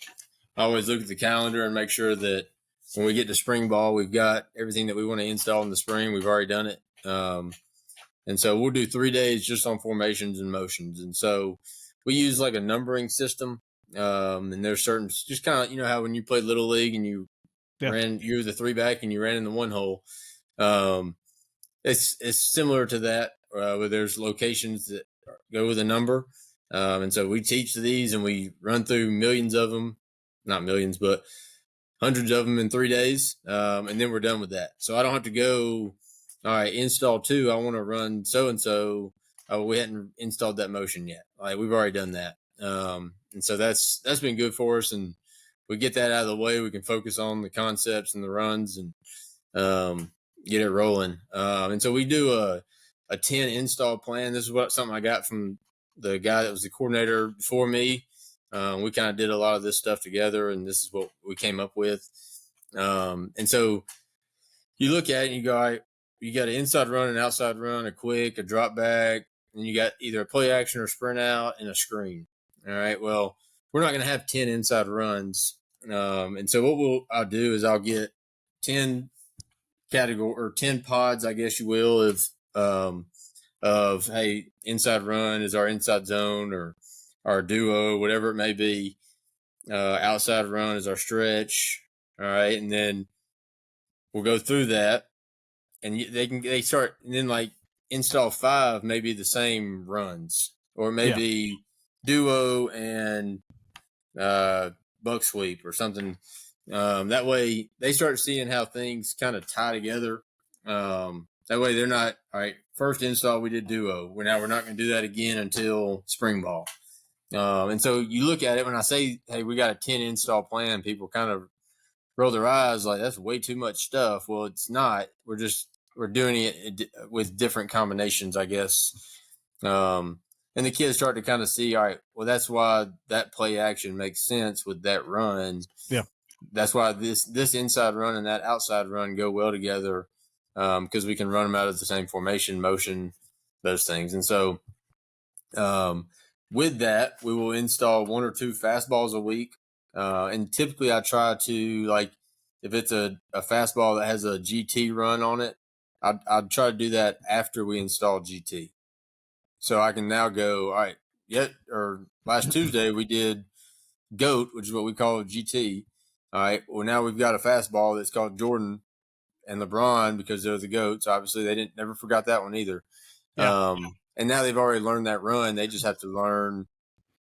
always look at the calendar and make sure that when we get to spring ball, we've got everything that we want to install in the spring. We've already done it. And so we'll do 3 days just on formations and motions. And so we use like a numbering system. And there's certain, just kind of, how when you played Little League and you were the 3-back and you ran in the 1 hole. It's similar to that, where there's locations that go with a number. And so we teach these and we run through millions of them. Not millions, but hundreds of them in 3 days. And then we're done with that. So I don't have to go, all right, install 2. I want to run so-and-so. Oh, we hadn't installed that motion yet. Like, we've already done that. And so that's been good for us. And we get that out of the way. We can focus on the concepts and the runs and get it rolling. And so we do a 10 install plan. This is something I got from the guy that was the coordinator before me. We kind of did a lot of this stuff together, and this is what we came up with. And so you look at it and you go, all right, you got an inside run, an outside run, a quick, a drop back, and you got either a play action or sprint out and a screen. All right, well, we're not going to have 10 inside runs. And so what I'll do is I'll get 10 category or 10 pods, I guess you will, of hey, inside run is our inside zone, or our duo, whatever it may be. Outside run is our stretch. All right. And then we'll go through that, and they start, and then like install 5, maybe the same runs, or maybe duo and buck sweep or something. That way they start seeing how things kind of tie together. That way they're not, all right, first install we did duo. We're not going to do that again until spring ball. And so you look at it, when I say, hey, we got a 10 install plan, people kind of roll their eyes like, that's way too much stuff. Well, it's not. We're doing it with different combinations, I guess. And the kids start to kind of see, all right, well, that's why that play action makes sense with that run. Yeah. That's why this inside run and that outside run go well together, because we can run them out of the same formation, motion, those things. And so with that, we will install 1 or 2 fastballs a week. And typically I try to, like, if it's a fastball that has a GT run on it, I'd try to do that after we install GT. So I can now go, all right, last Tuesday we did GOAT, which is what we call GT. All right. Well, now we've got a fastball that's called Jordan and LeBron because they're the GOATs. Obviously, they never forgot that one either. Yeah. And now they've already learned that run. They just have to learn.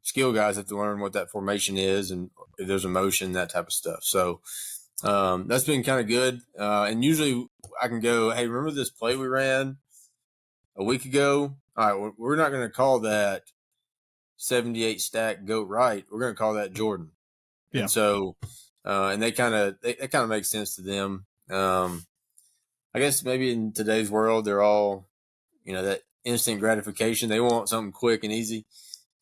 Skill guys have to learn what that formation is and if there's a motion, that type of stuff. So that's been kind of good. And usually I can go, hey, remember this play we ran a week ago? All right, we're not going to call that 78 stack goat right. We're going to call that Jordan. Yeah. And so, and it kind of makes sense to them. I guess maybe in today's world, they're all, that instant gratification. They want something quick and easy.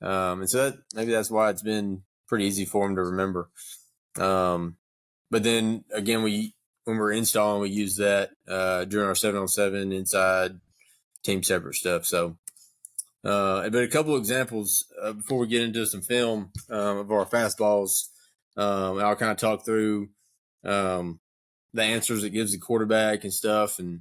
And so maybe that's why it's been pretty easy for them to remember. But then again, when we're installing, we use that during our 7-on-7 inside team separate stuff. So, but a couple examples before we get into some film of our fastballs. I'll kind of talk through the answers it gives the quarterback and stuff, and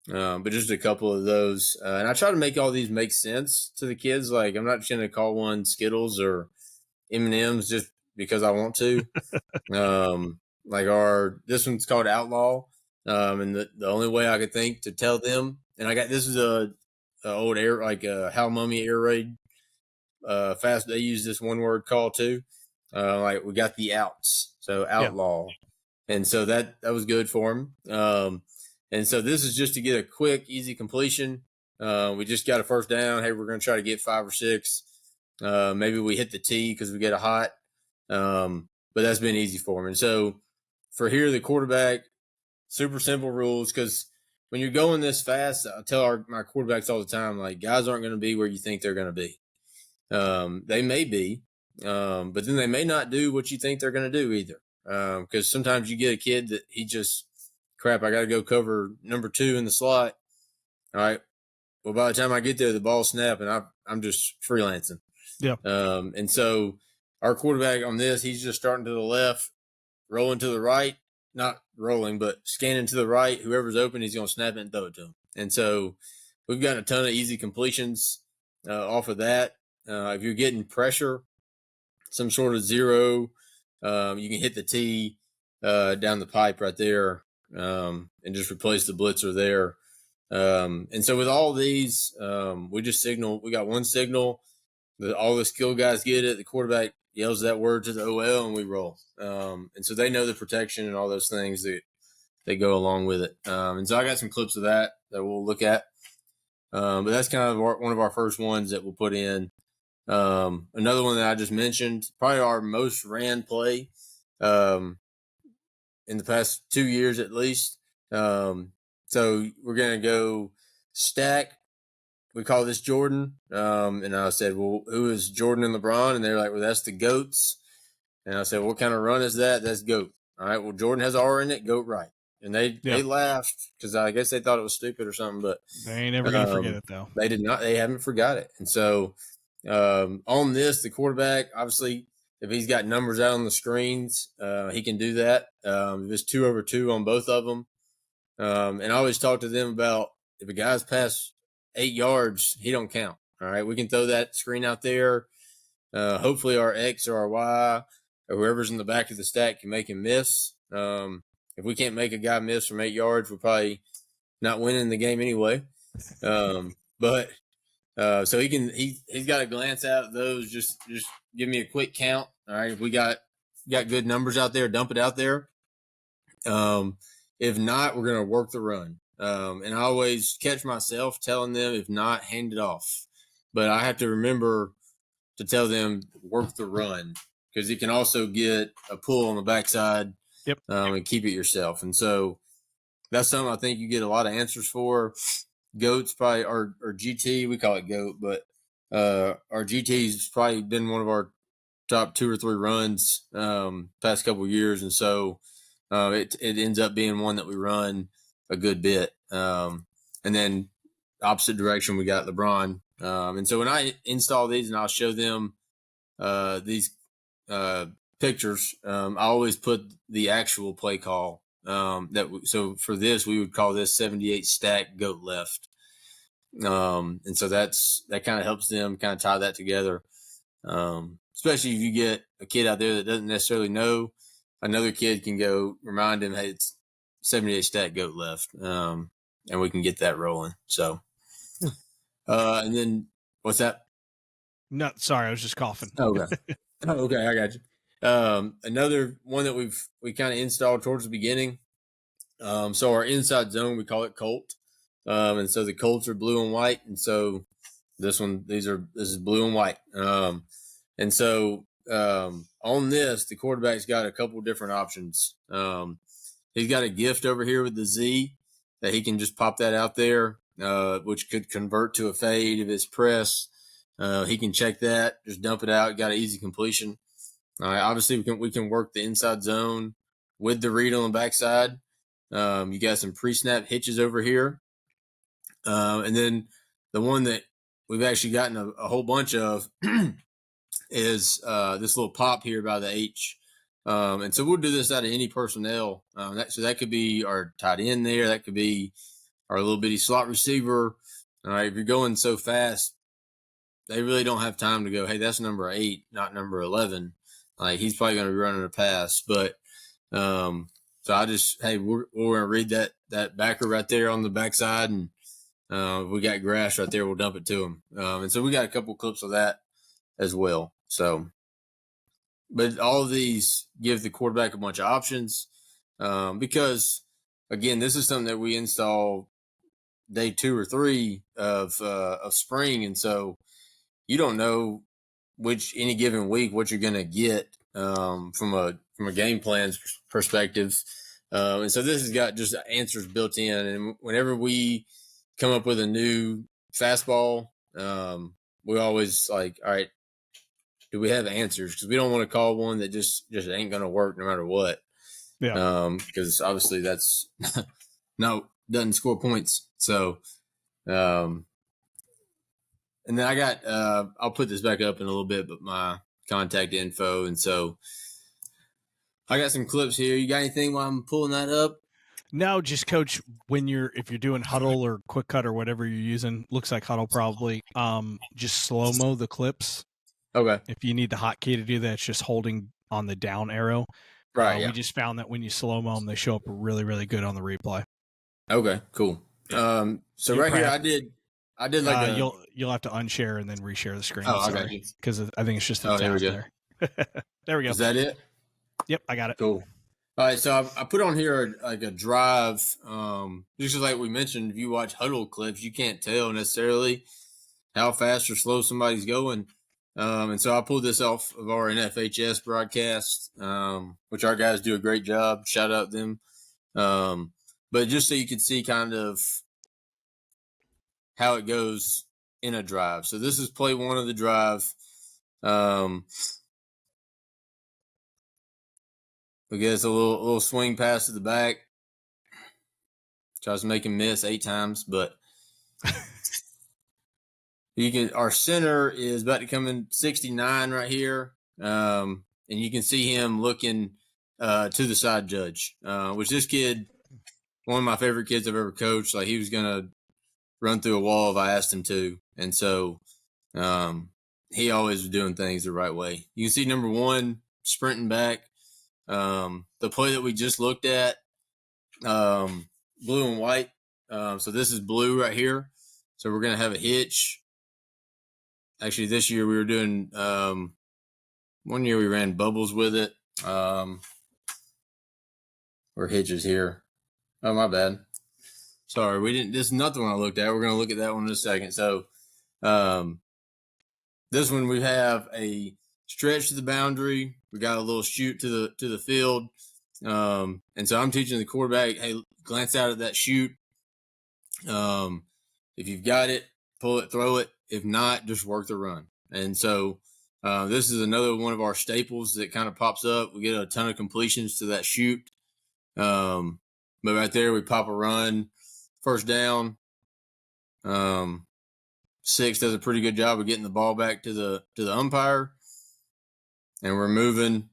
but just a couple of those. And I try to make all these make sense to the kids. Like I'm not just going to call one Skittles or M&Ms just because I want to. Like this one's called Outlaw. And the only way I could think to tell them, and this is a old air, like a Hal Mummy air raid fast. They use this one word call too. Like we got the outs. So Outlaw. Yeah. And so that was good for him. And so this is just to get a quick, easy completion. We just got a first down. Hey, we're going to try to get 5 or 6. Maybe we hit the tee because we get a hot. But that's been easy for him. And so for here, the quarterback, super simple rules because when you're going this fast, I tell my quarterbacks all the time, like guys aren't going to be where you think they're going to be. They may be, but then they may not do what you think they're going to do either. Because sometimes you get a kid that he just – crap, I got to go cover number 2 in the slot. All right. Well, by the time I get there, the ball snap and I'm just freelancing. Yeah. And so our quarterback on this, he's just starting to the left, rolling to the right, not rolling, but scanning to the right. Whoever's open, he's going to snap it and throw it to him. And so we've got a ton of easy completions off of that. If you're getting pressure, some sort of zero, you can hit the tee down the pipe right there. And just replace the blitzer there. And so with all these, we just signal. We got one signal. All the skill guys get it. The quarterback yells that word to the OL, and we roll. And so they know the protection and all those things that go along with it. And so I got some clips of that we'll look at. But that's kind of one of our first ones that we'll put in. Another one that I just mentioned, probably our most ran play. In the past 2 years at least. So we're going to go stack. We call this Jordan. And I said, well, who is Jordan and LeBron? And they're like, well, that's the GOATs. And I said, what kind of run is that? That's GOAT. All right, well, Jordan has R in it, GOAT right. And they laughed because I guess they thought it was stupid or something. But they ain't never going to forget it, though. They did not. They haven't forgot it. And so on this, the quarterback, obviously, if he's got numbers out on the screens, he can do that. If it's 2 over 2 on both of them. And I always talk to them about if a guy's past 8 yards, he don't count. All right, we can throw that screen out there. Hopefully our X or our Y or whoever's in the back of the stack can make him miss. If we can't make a guy miss from 8 yards, we're probably not winning the game anyway. But so he's got to glance out at those. Just give me a quick count. All right, if we got good numbers out there, dump it out there. If not, we're gonna work the run. And I always catch myself telling them, if not, hand it off. But I have to remember to tell them work the run because you can also get a pull on the backside. Yep. And keep it yourself. And so that's something I think you get a lot of answers for. GOAT's probably or GT, we call it GOAT, but our GT's probably been one of our top 2 or 3 runs past couple of years, and so it ends up being one that we run a good bit. And then opposite direction, we got LeBron. And so when I install these and I'll show them these pictures, I always put the actual play call. So for this, we would call this 78 stack goat left. And so that kind of helps them kind of tie that together. Especially if you get a kid out there that doesn't necessarily know another kid can go remind him, hey, it's 78 stat goat left, and we can get that rolling. So, and then what's that? No, sorry, I was just coughing. Okay. Okay, I got you. Another one that we kind of installed towards the beginning. So our inside zone, we call it Colt. And so the Colts are blue and white. And so this is blue and white. And so on this, the quarterback's got a couple different options. He's got a gift over here with the Z that he can just pop that out there, which could convert to a fade if it's press. He can check that, just dump it out, got an easy completion. Obviously, we can work the inside zone with the read on the backside. You got some pre-snap hitches over here. And then the one that we've actually gotten a whole bunch of is this little pop here by the H. And so we'll do this out of any personnel. So that could be our tight end there. That could be our little bitty slot receiver. All right, if you're going so fast, they really don't have time to go, hey, that's number 8, not number 11. Like, he's probably going to be running a pass. But so I just, hey, we're going to read that backer right there on the backside, and we got grass right there. We'll dump it to him. And so we got a couple clips of that as well. So, but all of these give the quarterback a bunch of options because, again, this is something that we install day 2 or 3 of spring. And so you don't know any given week what you're going to get from a game plan perspective. And so this has got just answers built in. And whenever we come up with a new fastball, we always like, all right, do we have answers? Because we don't want to call one that just ain't going to work no matter what. Yeah. Because obviously that's doesn't score points. So, and then I got, I'll put this back up in a little bit, but my contact info. And so I got some clips here. You got anything while I'm pulling that up? No, just coach, if you're doing huddle or quick cut or whatever you're using, looks like huddle probably, just slow-mo the clips. Okay. If you need the hotkey to do that, it's just holding on the down arrow. Right. Yeah. We just found that when you slow-mo them, they show up really, really good on the replay. Okay, cool. Yeah. So right here, I did like you'll have to unshare and then reshare the screen. Oh, I got you. Because I think it's just the there we go. There. There we go. Is that it? Yep, I got it. Cool. All right, so I put on here like a drive. Just like we mentioned, if you watch huddle clips, you can't tell necessarily how fast or slow somebody's going. And so I pulled this off of our NFHS broadcast, which our guys do a great job. Shout out them. But just so you can see kind of how it goes in a drive. So this is play 1 of the drive. We get a little swing pass to the back. Tries to make him miss 8 times, but our center is about to come in 69 right here. And you can see him looking to the side judge, which this kid, one of my favorite kids I've ever coached, like he was going to run through a wall if I asked him to. And so he always was doing things the right way. You can see number 1 sprinting back. The play that we just looked at, blue and white. So this is blue right here. So we're going to have a hitch. Actually, this year we were doing, one year we ran bubbles with it. Or hitches here. Oh, my bad. Sorry, this is not the one I looked at. We're going to look at that one in a second. So, this one we have a stretch to the boundary. We got a little shoot to the field. And so I'm teaching the quarterback, hey, glance out at that shoot. If you've got it, pull it, throw it. If not, just work the run. And so this is another one of our staples that kind of pops up. We get a ton of completions to that shoot. But right there, we pop a run, first down. 6 does a pretty good job of getting the ball back to the umpire. And we're moving.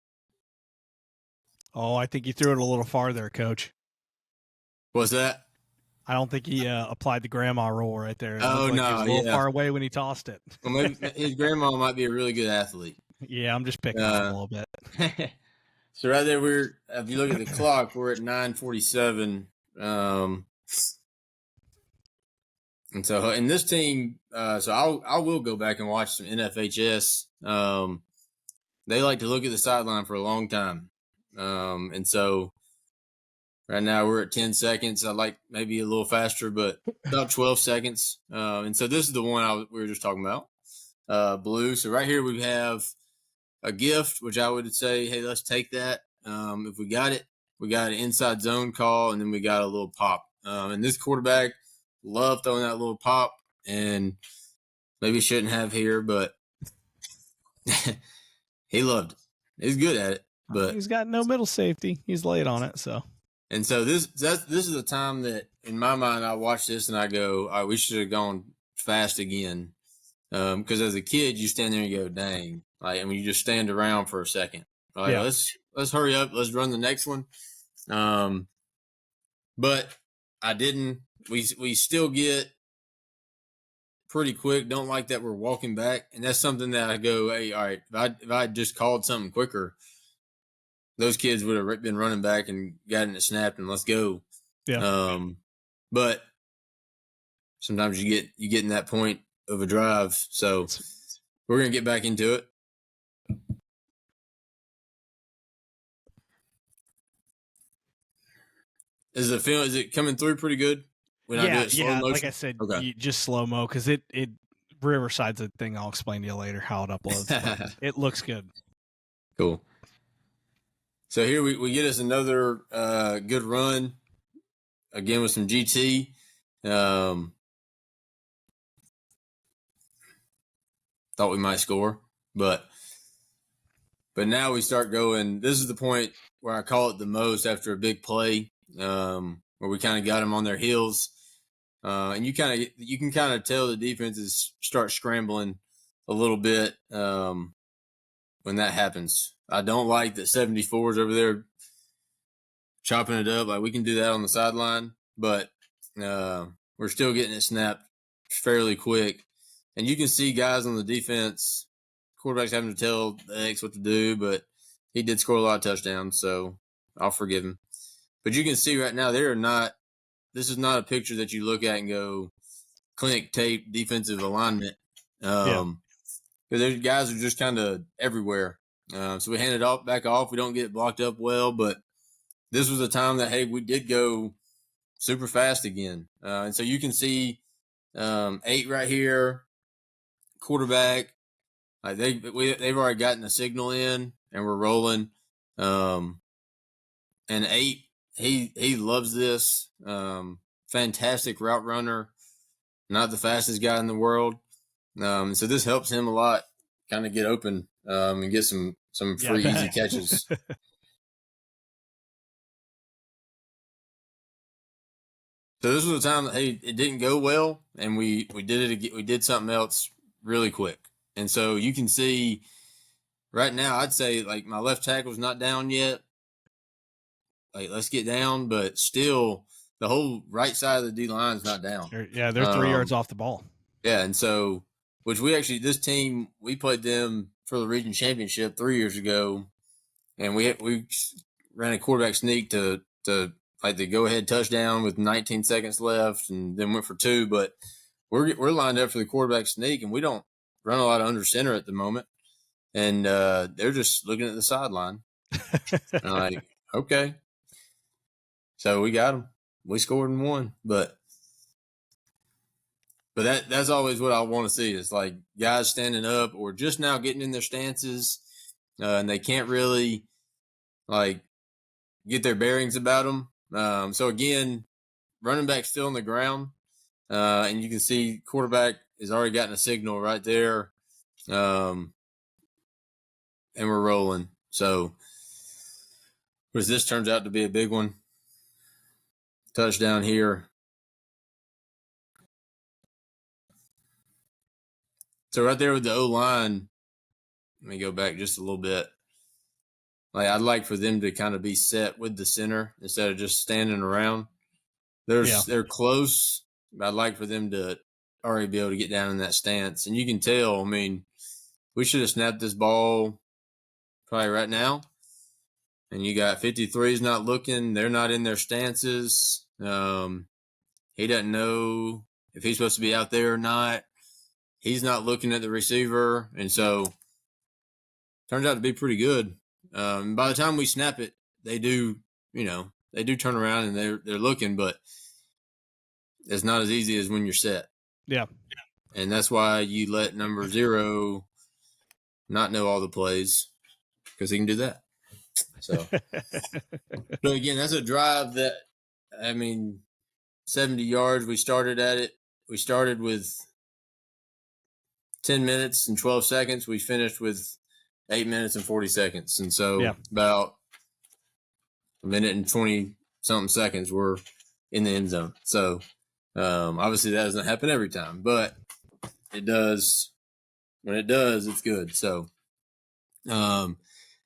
Oh, I think you threw it a little far there, Coach. What's that? I don't think he applied the grandma roll right there. Oh, no. He was a little far away when he tossed it. Well, maybe his grandma might be a really good athlete. Yeah, I'm just picking on him a little bit. So right there, if you look at the clock, we're at 9:47. And so in this team, so I will go back and watch some NFHS. They like to look at the sideline for a long time. And so right now we're at 10 seconds. I'd like maybe a little faster, but about 12 seconds. And so this is the one we were just talking about, blue. So right here we have a gift, which I would say, hey, let's take that. If we got it, we got an inside zone call, and then we got a little pop. And this quarterback loved throwing that little pop, and maybe shouldn't have here, but he loved it. He's good at it, but he's got no middle safety. He's late on it, so. And so this is a time that, in my mind, I watch this and I go, all right, we should have gone fast again. Because as a kid, you stand there and you go, dang. Like, I mean, you just stand around for a second. Like, yeah. Let's hurry up. Let's run the next one. But I didn't. We still get pretty quick. Don't like that we're walking back. And that's something that I go, hey, all right, if I just called something quicker, those kids would have been running back and gotten it snapped and let's go. Yeah. But sometimes you get in that point of a drive. So we're going to get back into it. Is it coming through pretty good? When I do it slow motion? Like I said, okay. Just slow-mo, because it Riverside's a thing I'll explain to you later how it uploads. It looks good. Cool. So here we get us another good run, again with some GT. Thought we might score, but now we start going. This is the point where I call it the most after a big play, where we kind of got them on their heels, and you can kind of tell the defenses start scrambling a little bit when that happens. I don't like that 74's over there chopping it up. Like, we can do that on the sideline, but we're still getting it snapped fairly quick. And you can see guys on the defense, quarterbacks having to tell the X what to do, but he did score a lot of touchdowns, so I'll forgive him. But you can see right now, this is not a picture that you look at and go, clinic tape defensive alignment. Because there's guys are just kind of everywhere. So we hand it back off. We don't get it blocked up well, but this was a time that, hey, we did go super fast again. And so you can see 8 right here, quarterback. Like they've already gotten a signal in, and we're rolling. And 8, he loves this. Fantastic route runner, not the fastest guy in the world. So this helps him a lot, kind of get open and get some free easy catches. So this was a time that, hey, it didn't go well, and we did it again. We did something else really quick. And so you can see right now, I'd say, like, my left tackle's not down yet. Like, let's get down, but still the whole right side of the D line is not down. Yeah, they're 3 yards off the ball. Yeah, and so, which this team, we played them for the region championship 3 years ago, and we ran a quarterback sneak to like the go-ahead touchdown with 19 seconds left, and then went for 2. But we're lined up for the quarterback sneak, and we don't run a lot of under center at the moment, and they're just looking at the sideline. I'm like, okay. So we got them. We scored and won, but that's always what I want to see. Is like guys standing up or just now getting in their stances, and they can't really like get their bearings about them. So again, running back still on the ground, and you can see quarterback has already gotten a signal right there, and we're rolling. So, because this turns out to be a big one, touchdown here. So right there with the O-line, let me go back just a little bit. Like, I'd like for them to kind of be set with the center instead of just standing around. They're close, but I'd like for them to already be able to get down in that stance. And you can tell, I mean, we should have snapped this ball probably right now. and you got 53s not looking. They're not in their stances. He doesn't know if he's supposed to be out there or not. He's not looking at the receiver, and so turns out to be pretty good. By the time we snap it, they do turn around and they're looking, but it's not as easy as when you're set. Yeah. And that's why you let number 0 not know all the plays, because he can do that. So, but again, that's a drive that, 70 yards. We started at it. We started with 10 minutes and 12 seconds. We finished with 8 minutes and 40 seconds. And so about a minute and 20 something seconds we're in the end zone. So obviously that doesn't happen every time, but it does. When it does, it's good. So, and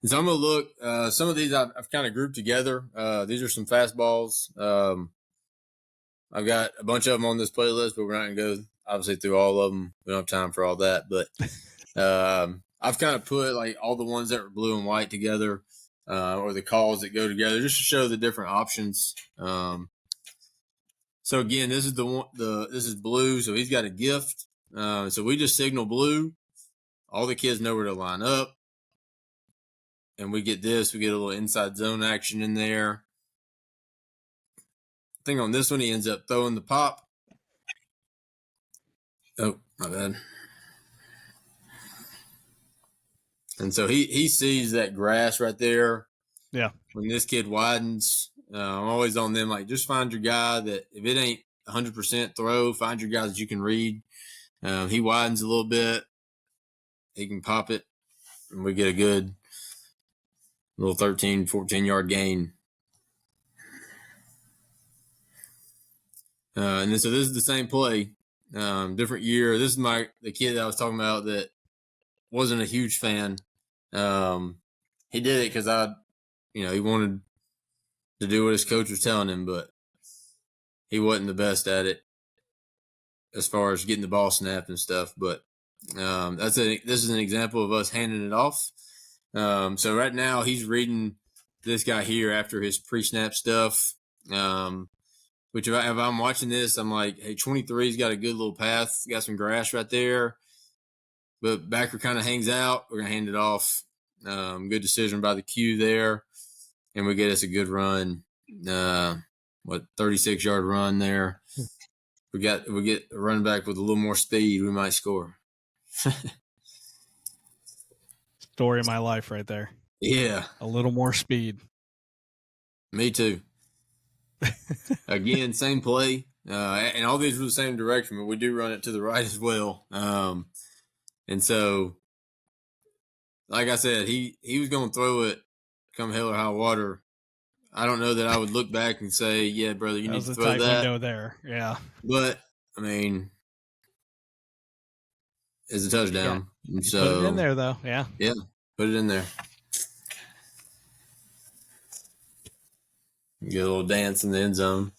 so I'm going to look, some of these I've kind of grouped together. These are some fastballs. I've got a bunch of them on this playlist, but we're not going to go obviously through all of them. We don't have time for all that, but I've kind of put like all the ones that were blue and white together, or the calls that go together, just to show the different options. So again, this is this is blue. So he's got a gift. So we just signal blue. All the kids know where to line up, and we get this. We get a little inside zone action in there. I think on this one, he ends up throwing the pop. Oh, my bad. And so he sees that grass right there. Yeah. When this kid widens, I'm always on them, like, just find your guy that if it ain't 100% throw, find your guy that you can read. He widens a little bit. He can pop it, and we get a good little 13, 14-yard gain. And then so this is the same play, different year. This is the kid that I was talking about that wasn't a huge fan. He did it because he wanted to do what his coach was telling him, but he wasn't the best at it as far as getting the ball snapped and stuff. But this is an example of us handing it off. So right now he's reading this guy here after his pre-snap stuff. Which if I'm watching this, I'm like, hey, 23's got a good little path, got some grass right there, but backer kind of hangs out. We're gonna hand it off. Good decision by the Q there, and we get us a good run. 36-yard run there. We get a running back with a little more speed, we might score. Story of my life right there. Yeah. A little more speed. Me too. Again, same play. And all these are the same direction, but we do run it to the right as well. And so, like I said, he was going to throw it come hell or high water. I don't know that I would look back and say, yeah, brother, you need to throw that. That was a tight window there, yeah. But, it's a touchdown. Yeah. And so, put it in there, though, yeah. Yeah, put it in there. Get a little dance in the end zone.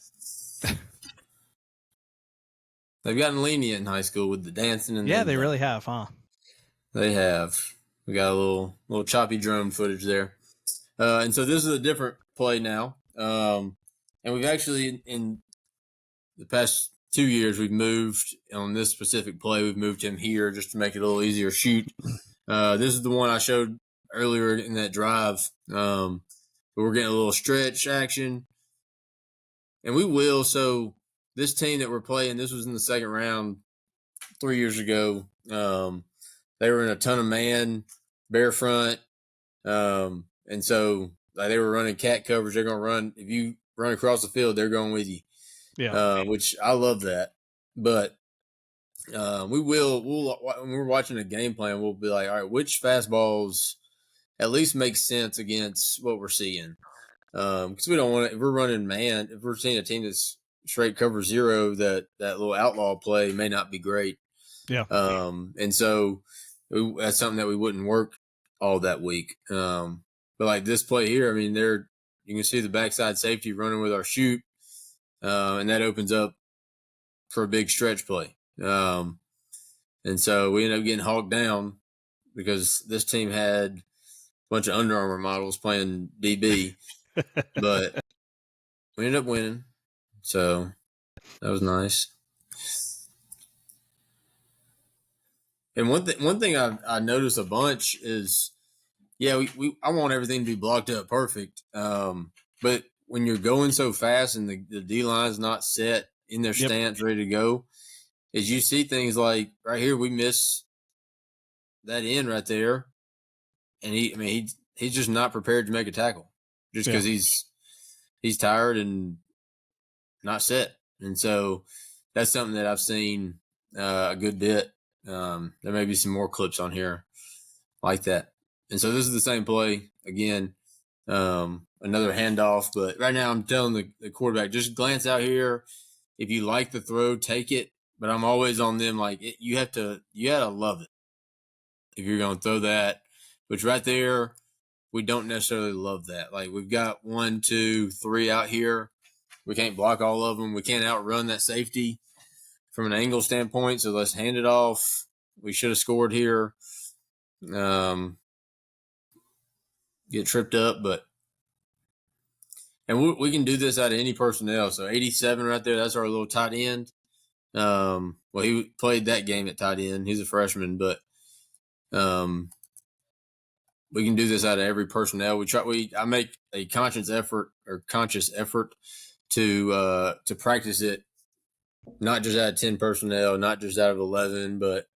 They've gotten lenient in high school with the dancing and they really have, huh? They have. We got a little choppy drone footage there. And so this is a different play now. And we've actually, in the past 2 years, we've moved on this specific play. We've moved him here just to make it a little easier to shoot. This is the one I showed earlier in that drive. But we're getting a little stretch action. And we will. So this team that we're playing, this was in the second round 3 years ago. They were in a ton of man, bear front. And so they were running cat coverage. They're going to run. If you run across the field, they're going with you. Yeah. Which I love that. But we'll when we're watching a game plan, we'll be like, all right, which fastballs at least make sense against what we're seeing? Because we don't want to, if we're running man, if we're seeing a team that's straight cover zero, that little outlaw play may not be great. Yeah. And so that's something that we wouldn't work all that week. But like this play here, you can see the backside safety running with our shoot, and that opens up for a big stretch play. And so we ended up getting hogged down because this team had, bunch of Under Armour models playing DB, but we ended up winning. So that was nice. And one thing I noticed a bunch is, I want everything to be blocked up perfect. But when you're going so fast and the D line's not set in their stance, ready to go, is you see things like right here, we miss that end right there. And he's just not prepared to make a tackle just because he's tired and not set. And so that's something that I've seen a good bit. There may be some more clips on here like that. And so this is the same play again, another handoff. But right now I'm telling the quarterback, just glance out here. If you like the throw, take it. But I'm always on them like you gotta love it if you're going to throw that. Which right there, we don't necessarily love that. Like we've got 1, 2, 3 out here. We can't block all of them. We can't outrun that safety from an angle standpoint. So let's hand it off. We should have scored here. Get tripped up, and we can do this out of any personnel. So 87 right there, that's our little tight end. He played that game at tight end. He's a freshman, but we can do this out of every personnel. I make a conscious effort to practice it, not just out of 10 personnel, not just out of 11, but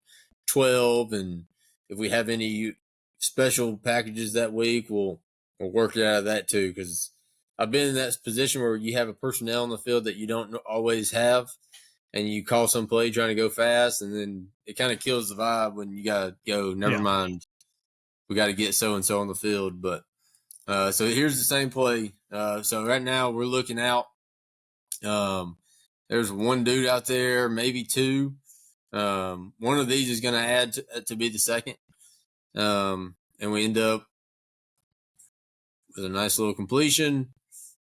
12. And if we have any special packages that week, we'll work it out of that too. Because I've been in that position where you have a personnel on the field that you don't always have, and you call some play trying to go fast, and then it kind of kills the vibe when you got to go, never mind, we got to get so-and-so on the field. But so here's the same play. So right now we're looking out. There's one dude out there, maybe two. One of these is going to add to be the second. And we end up with a nice little completion.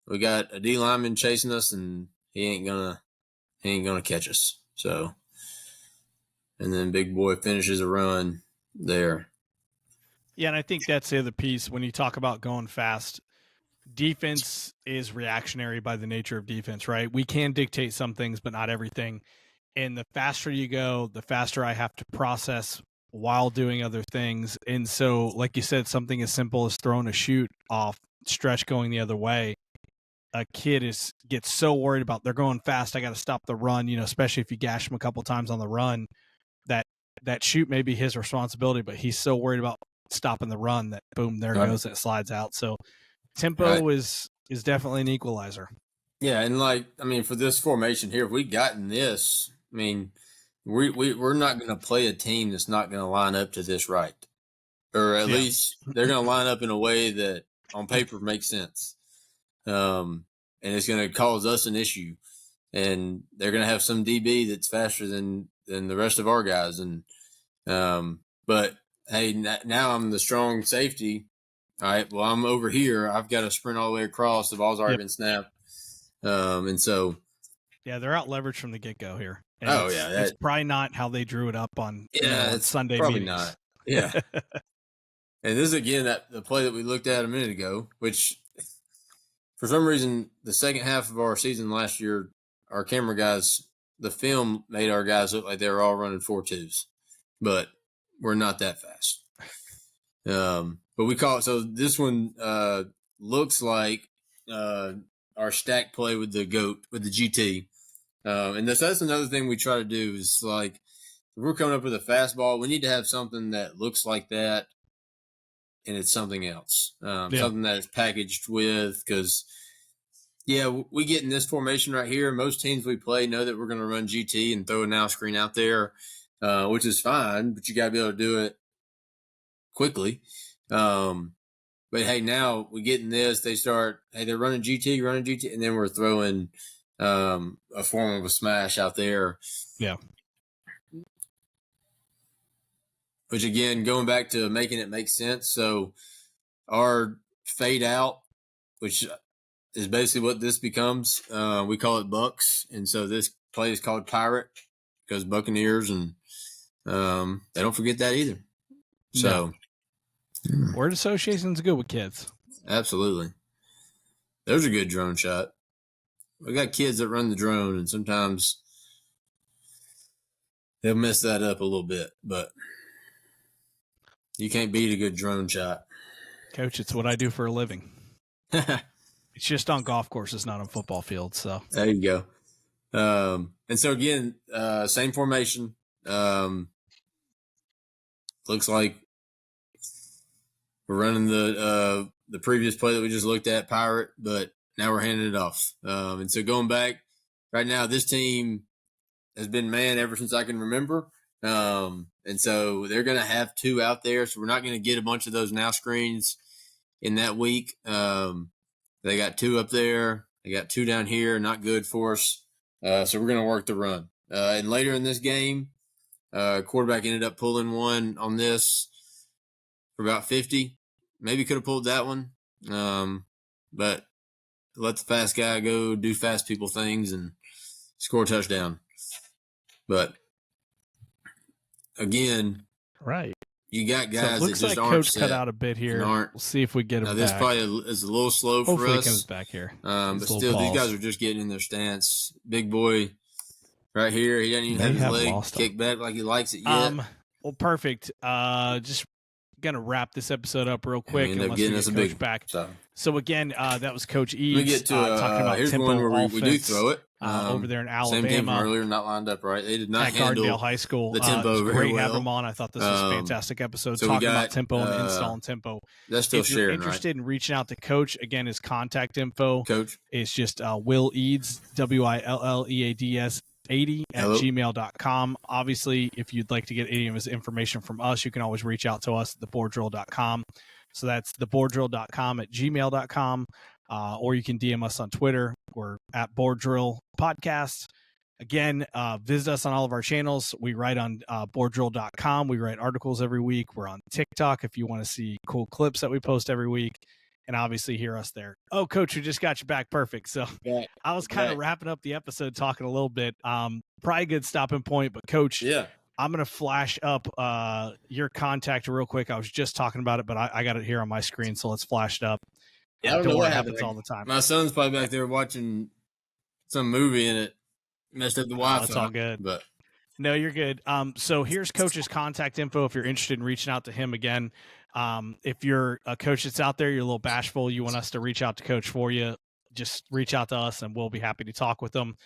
We got a D lineman chasing us, and he ain't gonna catch us. So, and then big boy finishes a run there. Yeah, and I think that's the other piece when you talk about going fast. Defense is reactionary by the nature of defense, right? We can dictate some things, but not everything. And the faster you go, the faster I have to process while doing other things. And so, like you said, something as simple as throwing a shoot off, stretch going the other way. A kid gets so worried about they're going fast, I got to stop the run, especially if you gash him a couple times on the run, that shoot may be his responsibility, but he's so worried about stopping the run that boom, there goes, it slides out. So tempo is definitely an equalizer. Yeah, and for this formation here, if we gotten this, we're not going to play a team that's not going to line up to this right, or at least they're going to line up in a way that on paper makes sense. And it's going to cause us an issue, and they're going to have some DB that's faster than the rest of our guys. And but hey, now I'm the strong safety. All right, well, I'm over here. I've got to sprint all the way across. The ball's already been snapped. And so, they're out leveraged from the get go here. And it's probably not how they drew it up on it's Sunday probably meetings. Not. Yeah. And this is again the play that we looked at a minute ago, which for some reason the second half of our season last year, our camera guys, the film made our guys look like they were all running 4.2s, but we're not that fast. But we call it, so this one looks like our stack play with the GT. And that's another thing we try to do is like, if we're coming up with a fastball, we need to have something that looks like that, and it's something else, something that is packaged with, because we get in this formation right here. Most teams we play know that we're going to run GT and throw a now screen out there, which is fine, but you got to be able to do it quickly. But hey, now we get in this, they're running GT, and then we're throwing a form of a smash out there. Yeah. Which again, going back to making it make sense. So our fade out, which is basically what this becomes, we call it Bucks. And so this play is called Pirate because Buccaneers, and they don't forget that either. So Word association's good with kids. Absolutely. There's a good drone shot. We got kids that run the drone, and sometimes they'll mess that up a little bit, but you can't beat a good drone shot. Coach, it's what I do for a living. It's just on golf courses, not on football fields. So there you go. And so again, same formation. Looks like we're running the previous play that we just looked at, Pirate, but now we're handing it off. And so going back right now, this team has been man ever since I can remember. And so they're going to have two out there. So we're not going to get a bunch of those now screens in that week. They got two up there. They got two down here. Not good for us. So we're going to work the run. And later in this game, quarterback ended up pulling one on this for about 50. Maybe could have pulled that one. But let the fast guy go do fast people things and score a touchdown. But again, right, you got guys so it looks that just like aren't Coach set cut out a bit here. We'll see if we get him now, back. this probably is a little slow Hopefully for us. He comes back here. But still, these guys are just getting in their stance. Big boy right here. He doesn't even have his leg kicked back like he likes it yet. Well, perfect. Just gonna wrap this episode up real quick. And we get Coach back. So again, that was Coach Eads. We get to talking about here's tempo one where offense, we do throw it over there in Alabama. Same game from earlier, not lined up right. They did not handle Gardendale High School. The tempo very great well. having them on. I thought this was a fantastic episode so talking about tempo and installing tempo. That's still if you're sharing, interested in reaching out to Coach, again, his contact info. Coach is just Will Eads, WILLEADS 80 at gmail.com. Obviously, if you'd like to get any of his information from us, you can always reach out to us at theboardrill.com. So that's theboardrill.com at gmail.com. Or you can DM us on Twitter. We're at Board Drill Podcast. Again, visit us on all of our channels. We write on boarddrill.com. We write articles every week. We're on TikTok if you want to see cool clips that we post every week. And obviously hear us there. Oh, Coach, we just got you back. Perfect. So I was kind of wrapping up the episode talking a little bit. Probably a good stopping point, but Coach, I'm going to flash up your contact real quick. I was just talking about it, but I got it here on my screen, so let's flash it up. Yeah, I don't know what happens all the time. My son's probably back there watching some movie and it messed up the Wi-Fi. It's all good. But no, you're good. So here's Coach's contact info if you're interested in reaching out to him again. If you're a coach that's out there, you're a little bashful, you want us to reach out to Coach for you, just reach out to us and we'll be happy to talk with them.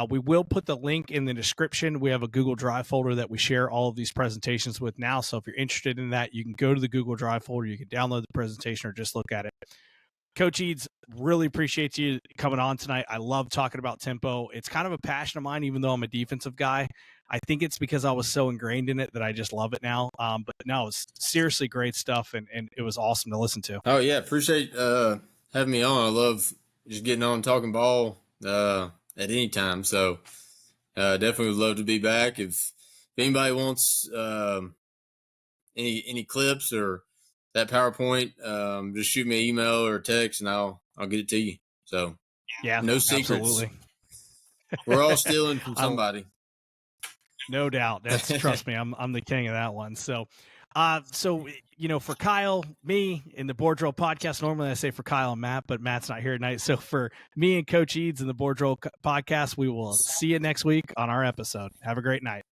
We will put the link in the description. We have a Google Drive folder that we share all of these presentations with now. So if you're interested in that, you can go to the Google Drive folder. You can download the presentation or just look at it. Coach Eads, really appreciate you coming on tonight. I love talking about tempo. It's kind of a passion of mine, even though I'm a defensive guy. I think it's because I was so ingrained in it that I just love it now. But no, it's seriously great stuff, and it was awesome to listen to. Oh, yeah. Appreciate having me on. I love just getting on and talking ball at any time. So definitely would love to be back. If anybody wants any clips or that PowerPoint, just shoot me an email or a text, and I'll get it to you. So yeah, no secrets. Absolutely. We're all stealing from somebody. No doubt. Trust me, I'm the king of that one. So, for Kyle, me in the Board Drill Podcast, normally I say for Kyle and Matt, but Matt's not here tonight. So for me and Coach Eads in the Board Drill Podcast, we will see you next week on our episode. Have a great night.